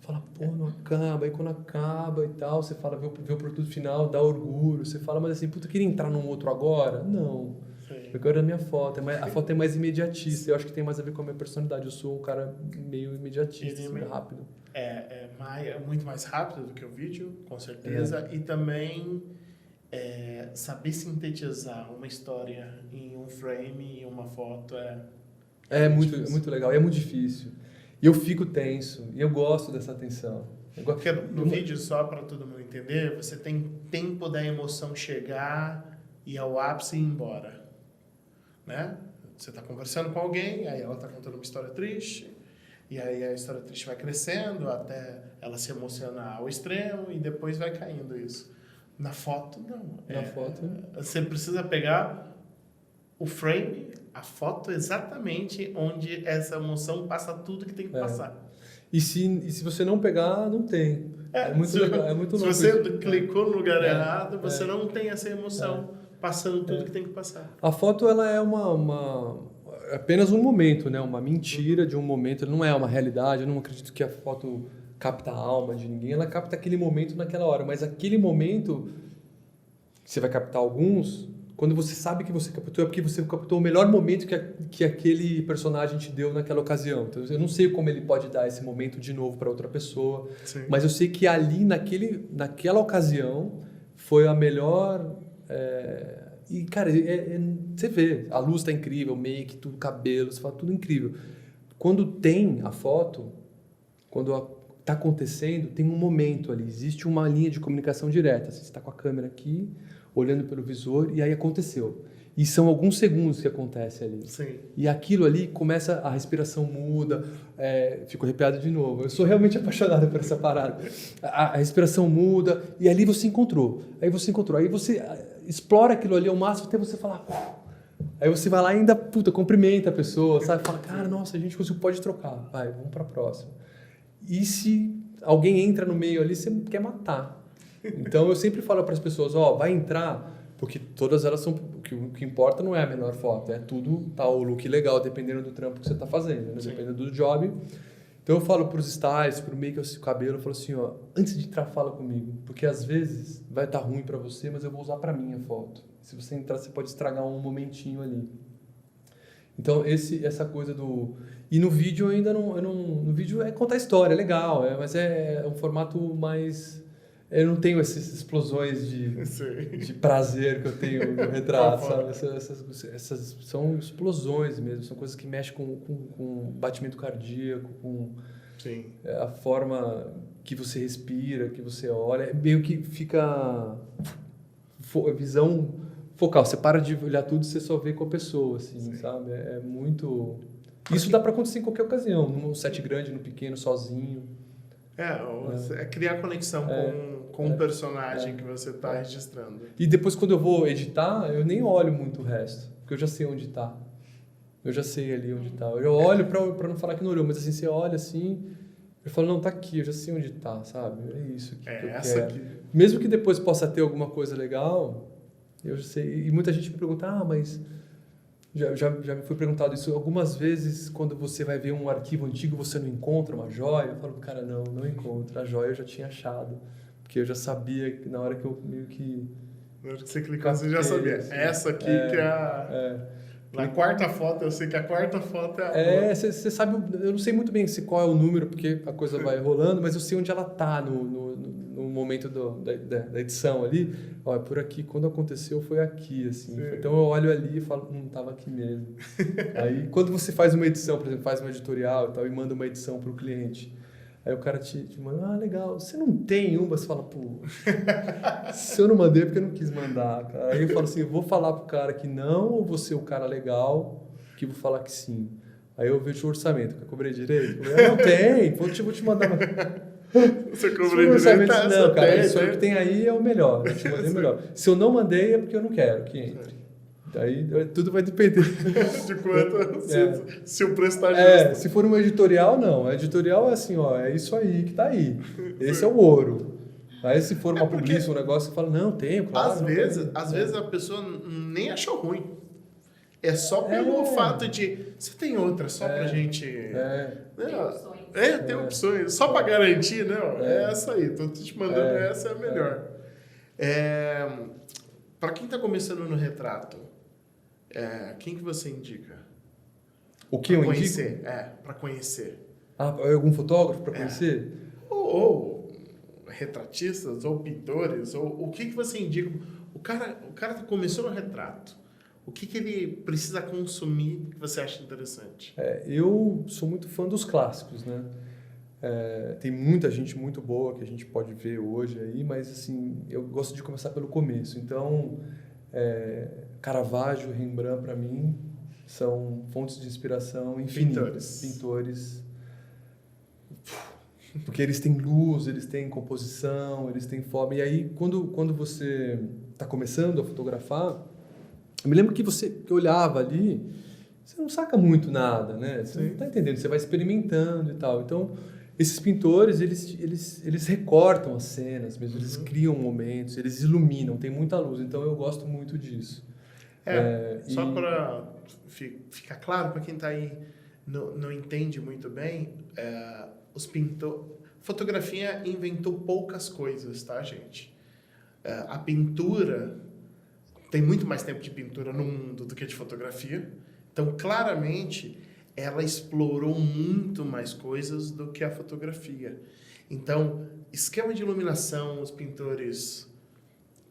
Fala, não acaba. Aí quando acaba e tal, você fala, vê o produto final, dá orgulho. Você fala, mas assim, puta, eu queria entrar num outro agora? Não. Eu quero a minha foto. A foto é mais imediatista. Eu acho que tem mais a ver com a minha personalidade. Eu sou um cara meio imediatista, assim, rápido. É muito mais rápido do que o vídeo, com certeza. E também saber sintetizar uma história em um frame e uma foto É muito legal, e é muito difícil. E eu fico tenso, e eu gosto dessa tensão. Porque no vídeo, só para todo mundo entender, você tem tempo da emoção chegar e ao ápice e ir embora. Né? Você está conversando com alguém, aí ela está contando uma história triste, e aí a história triste vai crescendo até ela se emocionar ao extremo e depois vai caindo isso. Na foto, não. Na foto... Você precisa pegar o frame, a foto, exatamente onde essa emoção passa tudo que tem que passar. E se você não pegar, não tem. É muito legal, é muito louco. Se você clicou no lugar errado, você não tem essa emoção passando tudo que tem que passar. A foto, ela é apenas um momento, né? Uma mentira de um momento. Ela não é uma realidade. Eu não acredito que a foto capta a alma de ninguém. Ela capta aquele momento naquela hora. Mas aquele momento, você vai captar alguns... Quando você sabe que você captou, é porque você captou o melhor momento que aquele personagem te deu naquela ocasião. Então, eu não sei como ele pode dar esse momento de novo para outra pessoa, mas eu sei que ali, naquela ocasião, foi a melhor... E, cara, você vê, a luz tá incrível, o make, tudo, cabelo, você fala, tudo incrível. Quando tem a foto, quando tá acontecendo, tem um momento ali, existe uma linha de comunicação direta. Você está com a câmera aqui, olhando pelo visor, e aí aconteceu. E são alguns segundos que acontece ali. Sim. E aquilo ali começa, a respiração muda, fico arrepiado de novo. Eu sou realmente apaixonado por essa parada. A respiração muda, e ali você encontrou. Aí você explora aquilo ali ao máximo até você falar... Aí você vai lá e ainda, cumprimenta a pessoa, sabe? Fala, cara, nossa, a gente conseguiu, pode trocar. Vai, vamos para a próxima. E se alguém entra no meio ali, você quer matar. Então eu sempre falo para as pessoas, vai entrar, porque todas elas são, o que importa não é a menor foto, é tudo, tá, o look legal, dependendo do trampo que você está fazendo, né? Dependendo do job. Então eu falo para os styles, para o make, o cabelo, eu falo assim, antes de entrar, fala comigo, porque às vezes vai estar ruim para você, mas eu vou usar para minha foto. Se você entrar, você pode estragar um momentinho ali. Então essa coisa do... E no vídeo eu ainda não... No vídeo é contar história, é legal, mas é um formato mais... Eu não tenho essas explosões de prazer que eu tenho no retrato, sabe? Essas são explosões mesmo, são coisas que mexem com batimento cardíaco, com a forma que você respira, que você olha. Meio que fica visão focal. Você para de olhar tudo e você só vê com a pessoa, assim, sabe? É muito... Isso dá para acontecer em qualquer ocasião, num set grande, no pequeno, sozinho. Criar conexão com o personagem que você está registrando. E depois, quando eu vou editar, eu nem olho muito o resto, porque eu já sei onde está. Eu já sei ali onde está. Eu olho para não falar que não olhou, mas assim, você olha assim, eu falo, não, tá aqui, eu já sei onde está, sabe? É isso que eu quero. Aqui. Mesmo que depois possa ter alguma coisa legal, eu já sei. E muita gente me pergunta, mas... Já me foi perguntado isso algumas vezes, quando você vai ver um arquivo antigo, você não encontra uma joia? Eu falo, cara, não encontro. A joia eu já tinha achado, porque eu já sabia que na hora que eu meio que... Na hora que você clicou, você já sabia. Assim, essa aqui que é a... Na quarta foto, eu sei que a quarta foto é a... Você sabe, eu não sei muito bem qual é o número, porque a coisa vai rolando, mas eu sei onde ela tá no momento da edição ali. É por aqui, quando aconteceu foi aqui, assim. Sim. Então eu olho ali e falo, tava aqui mesmo. Aí quando você faz uma edição, por exemplo, faz uma editorial e tal, e manda uma edição pro cliente, aí o cara te manda, legal, você não tem uma? Você fala, pô, se eu não mandei é porque eu não quis mandar, cara. Aí eu falo assim, eu vou falar pro cara que não, ou vou ser o cara legal que vou falar que sim? Aí eu vejo o orçamento, eu cobrei direito? Eu não tem, vou te mandar Você cobrou direito? Não, cara, isso aí que tem aí é o melhor, eu te mandei o melhor. Se eu não mandei é porque eu não quero que entre. Daí tudo vai depender. De quanto, se o preço está justo. Se for uma editorial, não. A editorial é assim, é isso aí que tá aí. Esse é o ouro. Aí se for uma publicidade, um negócio, você fala, não, tem, claro. Às vezes a pessoa nem achou ruim. É só pelo fato de... Você tem outra, só pra gente... Tem opções. Tem opções. Só pra garantir, né? É essa aí. Tô te mandando essa, é a melhor. Pra quem tá começando no retrato, quem que você indica? O que eu indico? Pra conhecer. Algum fotógrafo pra conhecer? Ou retratistas, ou pintores, ou o que você indica? o cara começou no retrato. O que ele precisa consumir que você acha interessante? Eu sou muito fã dos clássicos, né? Tem muita gente muito boa que a gente pode ver hoje aí, mas assim, eu gosto de começar pelo começo. Então, Caravaggio, Rembrandt, para mim, são fontes de inspiração infinitas. Pintores. Porque eles têm luz, eles têm composição, eles têm forma. E aí, quando você está começando a fotografar, eu me lembro que eu olhava ali, você não saca muito nada, né? Você não está entendendo, você vai experimentando e tal. Então, esses pintores, eles recortam as cenas mesmo, eles criam momentos, eles iluminam, tem muita luz. Então, eu gosto muito disso. Só para ficar claro, para quem está aí não entende muito bem, fotografia inventou poucas coisas, tá, gente? A pintura tem muito mais tempo de pintura no mundo do que de fotografia. Então, claramente, ela explorou muito mais coisas do que a fotografia. Então, esquema de iluminação, os pintores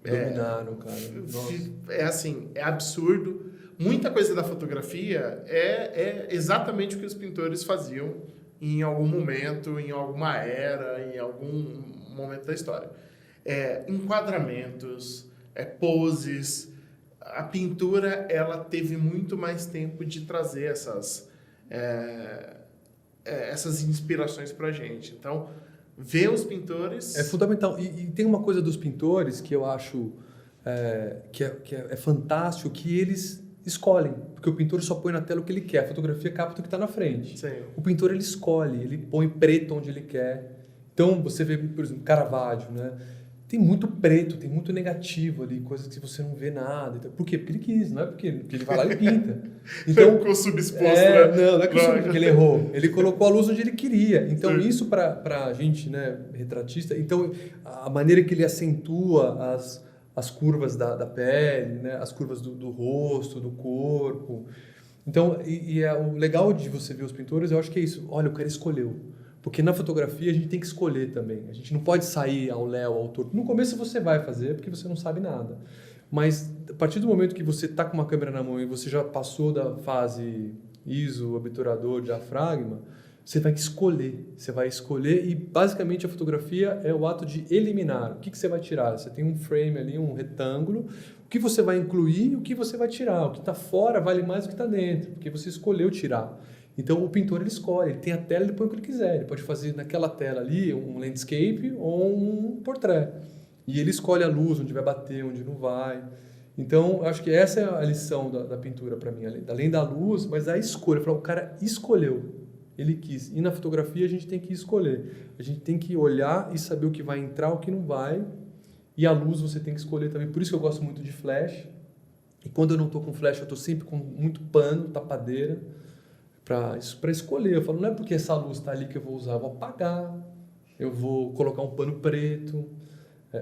dominaram, cara. Nossa. É absurdo. Muita coisa da fotografia é exatamente o que os pintores faziam em algum momento, em alguma era, em algum momento da história. Enquadramentos, poses. A pintura, ela teve muito mais tempo de trazer essas inspirações pra gente. Então, ver os pintores... É fundamental. E tem uma coisa dos pintores que eu acho que é fantástico, que eles escolhem. Porque o pintor só põe na tela o que ele quer. A fotografia capta o que está na frente. Sim. O pintor, ele escolhe. Ele põe preto onde ele quer. Então, você vê, por exemplo, Caravaggio, né? Tem muito preto, tem muito negativo ali, coisas que você não vê nada. Por quê? Porque ele quis, não é porque ele vai lá e pinta. Então, ficou subexposto, né? Não é porque ele errou. Ele colocou a luz onde ele queria. Então, isso para a gente, né, retratista, então, a maneira que ele acentua as curvas da pele, né, as curvas do rosto, do corpo. Então, o legal de você ver os pintores, eu acho que é isso. Olha, o cara escolheu. Porque na fotografia a gente tem que escolher também. A gente não pode sair ao léu, ao torto. No começo você vai fazer porque você não sabe nada. Mas a partir do momento que você está com uma câmera na mão e você já passou da fase ISO, obturador, diafragma, você vai escolher. Você vai escolher e basicamente a fotografia é o ato de eliminar. O que você vai tirar? Você tem um frame ali, um retângulo. O que você vai incluir e o que você vai tirar. O que está fora vale mais do que está dentro, porque você escolheu tirar. Então, o pintor, ele escolhe, ele tem a tela, ele põe o que ele quiser. Ele pode fazer naquela tela ali um landscape ou um portrait. E ele escolhe a luz, onde vai bater, onde não vai. Então, eu acho que essa é a lição da pintura para mim. Além da luz, mas a escolha. O cara escolheu, ele quis. E na fotografia a gente tem que escolher. A gente tem que olhar e saber o que vai entrar, o que não vai. E a luz você tem que escolher também. Por isso que eu gosto muito de flash. E quando eu não estou com flash, eu estou sempre com muito pano, tapadeira. Para escolher. Eu falo, não é porque essa luz está ali que eu vou usar, eu vou apagar, eu vou colocar um pano preto,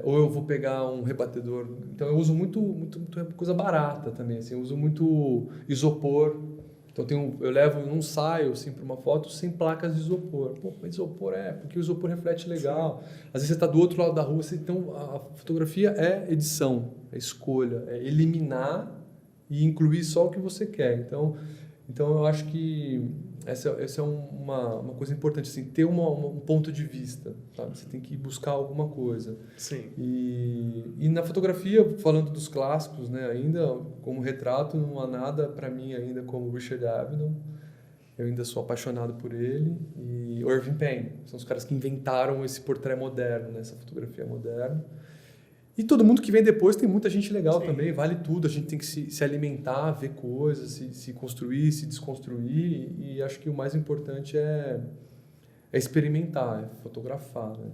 ou eu vou pegar um rebatedor. Então eu uso muito coisa barata também, assim, eu uso muito isopor. Então eu levo num saio assim, para uma foto sem placas de isopor. Pô, mas isopor porque o isopor reflete legal. Às vezes você está do outro lado da rua, então a fotografia é edição, é escolha, é eliminar e incluir só o que você quer. Então eu acho que essa é uma coisa importante, assim, ter um ponto de vista, sabe? Você tem que buscar alguma coisa. Sim. E na fotografia, falando dos clássicos, né, ainda como retrato, não há nada para mim ainda como Richard Avedon. Eu ainda sou apaixonado por ele. E Irving Penn, são os caras que inventaram esse portrait moderno, né, essa fotografia moderna. E todo mundo que vem depois tem muita gente legal também, vale tudo. A gente tem que se alimentar, ver coisas, se construir, se desconstruir. E acho que o mais importante é experimentar, é fotografar. Né?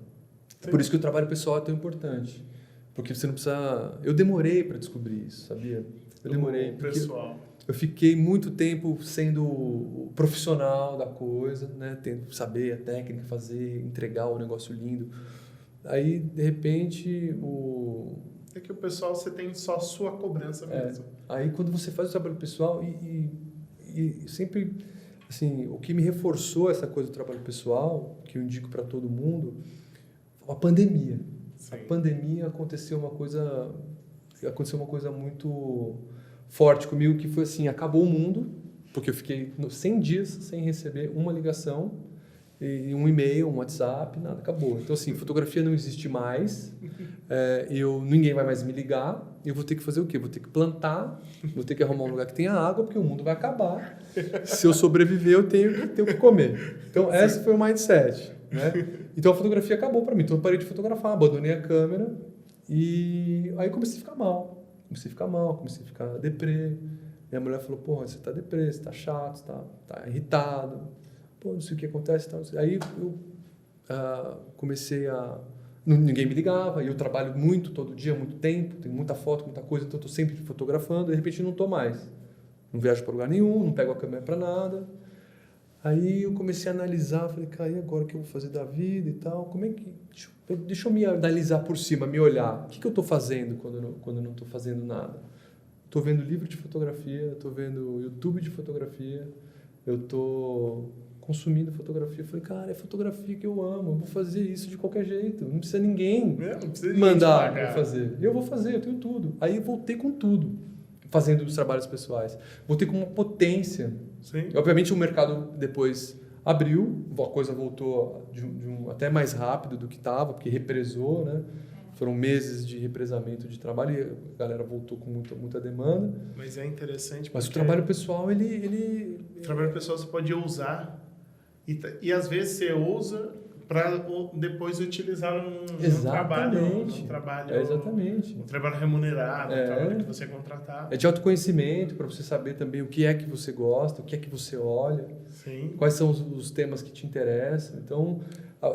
Por isso que o trabalho pessoal é tão importante. Porque você não precisa... Eu demorei para descobrir isso, sabia? Eu demorei. Pessoal. Eu fiquei muito tempo sendo o profissional da coisa, né? Tendo que saber a técnica, fazer, entregar o negócio lindo. Aí, de repente, É que o pessoal, você tem só a sua cobrança mesmo. Aí, quando você faz o trabalho pessoal, e sempre, assim, o que me reforçou essa coisa do trabalho pessoal, que eu indico para todo mundo, a pandemia. Sim. A pandemia aconteceu uma coisa aconteceu uma coisa muito forte comigo, que foi assim, acabou o mundo, porque eu fiquei 100 dias sem receber uma ligação, e um e-mail, um WhatsApp, nada, acabou. Então, assim, fotografia não existe mais, ninguém vai mais me ligar, eu vou ter que fazer o quê? Vou ter que plantar, vou ter que arrumar um lugar que tenha água, porque o mundo vai acabar. Se eu sobreviver, eu tenho que comer. Então, esse foi o mindset, né? Então, a fotografia acabou para mim. Então, eu parei de fotografar, abandonei a câmera e aí comecei a ficar mal. Comecei a ficar deprê. Minha mulher falou, porra, você tá deprê, você tá chato, você tá irritado. Pô, não sei o que acontece. Tal. Aí eu comecei a... Ninguém me ligava, e eu trabalho muito, todo dia, muito tempo, tenho muita foto, muita coisa, então eu estou sempre fotografando, de repente não estou mais. Não viajo para lugar nenhum, não pego a câmera para nada. Aí eu comecei a analisar, falei, cara, e agora o que eu vou fazer da vida e tal? Como é que... Deixa eu me analisar por cima, me olhar. O que eu estou fazendo quando eu não estou fazendo nada? Estou vendo livro de fotografia, estou vendo YouTube de fotografia, eu estou consumindo fotografia. Eu falei, cara, é fotografia que eu amo, eu vou fazer isso de qualquer jeito. Não precisa ninguém mandar eu fazer. Eu vou fazer, eu tenho tudo. Aí eu voltei com tudo, fazendo os trabalhos pessoais. Voltei com uma potência. Sim. E, obviamente o mercado depois abriu, a coisa voltou até mais rápido do que estava, porque represou, né? Foram meses de represamento de trabalho e a galera voltou com muita demanda. Mas é interessante. Mas o trabalho pessoal, ele... O trabalho pessoal você pode usar e às vezes você usa para depois utilizar num trabalho. Exatamente. Um trabalho remunerado, um trabalho que você é contratado. É de autoconhecimento, para você saber também o que é que você gosta, o que é que você olha. Sim. Quais são os temas que te interessam. Então,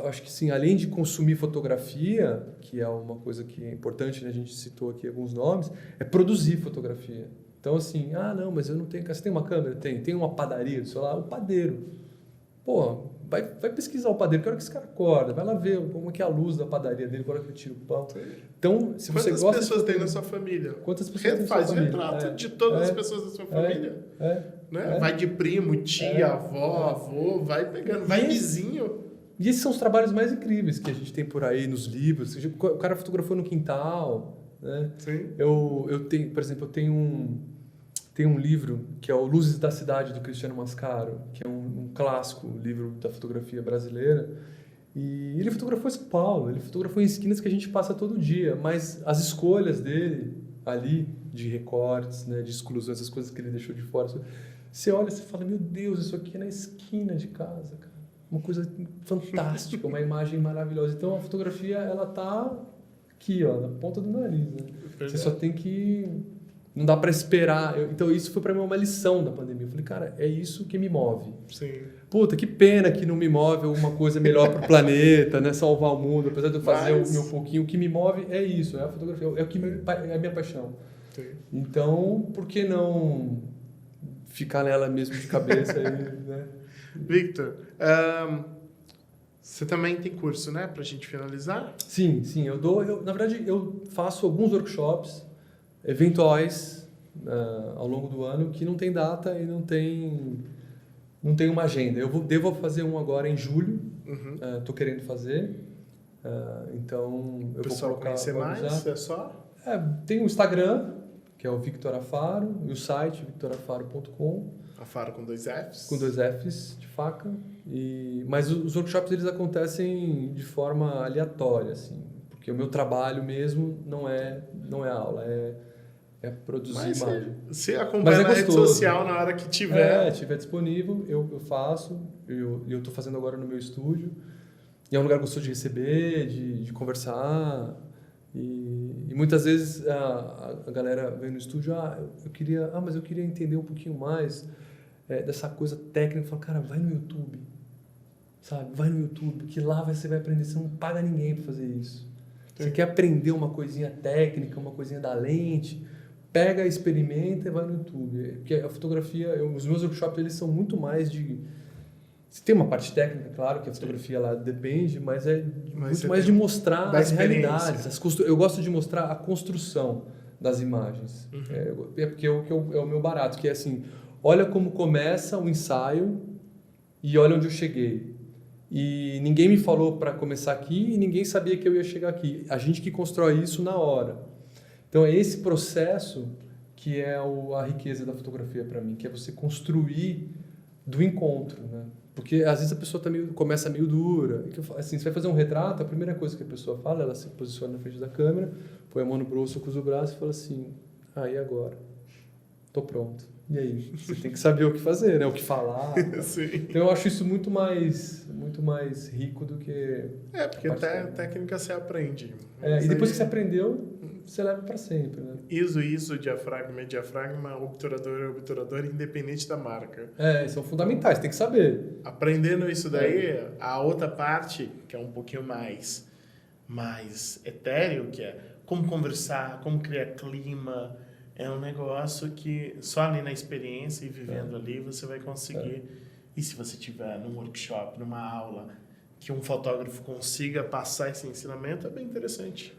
acho que sim, além de consumir fotografia, que é uma coisa que é importante, né? A gente citou aqui alguns nomes, é produzir fotografia. Então, assim, não, mas eu não tenho... Você tem uma câmera? Tem uma padaria do seu lado? O padeiro. Pô, vai pesquisar o padeiro, que hora que esse cara acorda, vai lá ver como é que é a luz da padaria dele, que hora que ele tira o pão. Então, se você gosta... Quantas pessoas tem na sua família? Quantas pessoas tem Faz o retrato de todas as pessoas da sua família. Né? Vai de primo, tia, avó, avô, vai pegando, vai vizinho. E esses são os trabalhos mais incríveis que a gente tem por aí nos livros. O cara fotografou no quintal, né? Sim. Eu tenho, por exemplo, tem um livro que é o Luzes da Cidade, do Cristiano Mascaro, que é um clássico livro da fotografia brasileira. E ele fotografou em São Paulo, ele fotografou em esquinas que a gente passa todo dia, mas as escolhas dele ali, de recortes, né, de exclusões, essas coisas que ele deixou de fora, você olha e você fala, meu Deus, isso aqui é na esquina de casa, cara. Uma coisa fantástica, uma imagem maravilhosa. Então a fotografia, ela tá aqui, ó, na ponta do nariz, né? Você só tem que... Não dá para esperar. Então, isso foi para mim uma lição da pandemia. Eu falei, cara, é isso que me move. Sim. Puta, que pena que não me move alguma coisa melhor para o planeta, né? Salvar o mundo. Apesar de eu fazer o meu pouquinho, o que me move é isso, é a fotografia. É a minha paixão. Sim. Então, por que não ficar nela mesmo de cabeça? Aí, né? Victor, você também tem curso, né? Para a gente finalizar? Sim. Na verdade, eu faço alguns workshops eventuais ao longo do ano que não tem data e não tem uma agenda. Eu devo fazer um agora em julho, estou querendo fazer, então eu vou colocar... Conhecer mais, é só? Tem o Instagram, que é o Victor Afaro, e o site victorafaro.com. Afaro com 2 Fs? Com 2 Fs de faca. Mas os workshops eles acontecem de forma aleatória, assim, porque o meu trabalho mesmo não é aula, é produzir imagem. Você acompanha na rede social na hora que tiver. Tiver disponível, eu faço. Eu estou fazendo agora no meu estúdio. E é um lugar gostoso de receber, de conversar. E muitas vezes a galera vem no estúdio, mas eu queria entender um pouquinho mais dessa coisa técnica. Eu falo, cara, vai no YouTube. Sabe? Vai no YouTube, que lá você vai aprender. Você não paga ninguém para fazer isso. Você quer aprender uma coisinha técnica, uma coisinha da lente... Pega, experimenta e vai no YouTube. Porque a fotografia, os meus workshops, eles são muito mais de... Tem uma parte técnica, claro, que a fotografia lá depende, mas muito mais de mostrar as realidades. Eu gosto de mostrar a construção das imagens. Porque é o meu barato, que é assim, olha como começa o ensaio e olha onde eu cheguei. E ninguém me falou para começar aqui e ninguém sabia que eu ia chegar aqui. A gente que constrói isso na hora. Então, é esse processo que é a riqueza da fotografia para mim, que é você construir do encontro, né? Porque às vezes a pessoa começa meio dura. Assim, você vai fazer um retrato, a primeira coisa que a pessoa fala, ela se posiciona na frente da câmera, põe a mão no bolso, cruza o braço e fala assim, e agora? Tô pronto. E aí? Você tem que saber o que fazer, né? O que falar. Sim. Então eu acho isso muito mais rico do que... Porque técnica você aprende. E depois que você aprendeu, você leva para sempre, né? ISO, diafragma, obturador, independente da marca. São fundamentais, tem que saber. Aprendendo isso daí, a outra parte, que é um pouquinho mais etéreo, que é como conversar, como criar clima, é um negócio que só ali na experiência e vivendo ali você vai conseguir. E se você tiver num workshop, numa aula, que um fotógrafo consiga passar esse ensinamento, é bem interessante.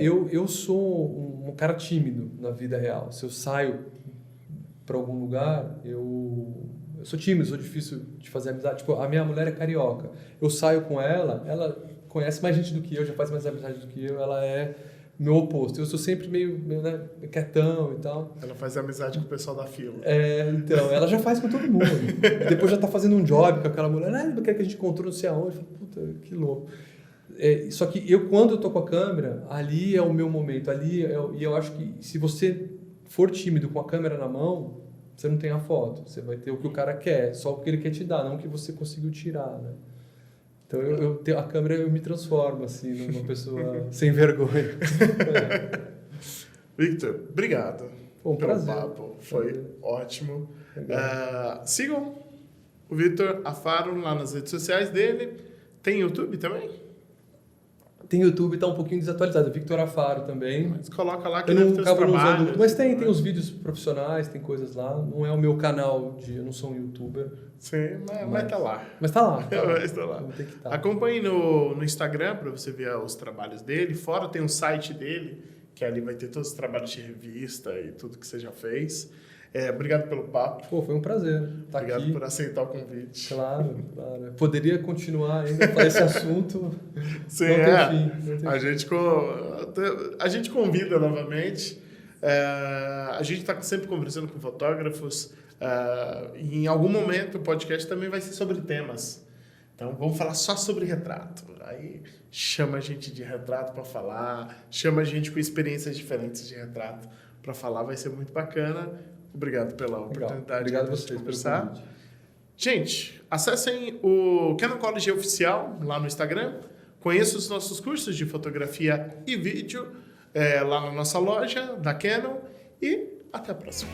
Eu sou um cara tímido na vida real. Se eu saio para algum lugar, eu sou tímido, sou difícil de fazer amizade. Tipo, a minha mulher é carioca. Eu saio com ela conhece mais gente do que eu, já faz mais amizade do que eu, ela é meu oposto. Eu sou sempre meio né, quietão e tal. Ela faz amizade com o pessoal da fila. Então, ela já faz com todo mundo. Depois já tá fazendo um job com aquela mulher, quer que a gente encontrou não sei aonde. Eu falo, puta, que louco. Só que quando eu tô com a câmera, ali é o meu momento. E eu acho que se você for tímido com a câmera na mão, você não tem a foto. Você vai ter o que o cara quer, só o que ele quer te dar, não o que você conseguiu tirar, né? Então, eu tenho a câmera, eu me transformo, assim, numa pessoa sem vergonha. Victor, obrigado pelo prazer. Papo. Foi ótimo. Sigam o Victor Afaro lá nas redes sociais dele. Tem YouTube também? Tem YouTube, tá um pouquinho desatualizado. Victor Afaro também. Mas coloca lá que eu deve não ter os acabo não trabalhos. usando, mas tem os vídeos profissionais, tem coisas lá. Não é o meu canal, eu não sou um youtuber. Sim, mas tá lá. Mas tá lá. Mas tá lá. Tem que tá. Acompanhe no Instagram para você ver os trabalhos dele. Fora tem o site dele, que ali vai ter todos os trabalhos de revista e tudo que você já fez. Obrigado pelo papo. Foi um prazer estar aqui. Obrigado por aceitar o convite. Claro. Poderia continuar ainda para esse assunto. Sim, não tem fim. A gente convida novamente. A gente está sempre conversando com fotógrafos. E em algum momento o podcast também vai ser sobre temas. Então vamos falar só sobre retrato. Aí chama a gente de retrato para falar, chama a gente com experiências diferentes de retrato para falar, vai ser muito bacana. Obrigado pela oportunidade. Obrigado a de vocês conversar. pelo convite. Gente, acessem o Canon College Oficial lá no Instagram. Conheçam os nossos cursos de fotografia e vídeo lá na nossa loja da Canon. E até a próxima.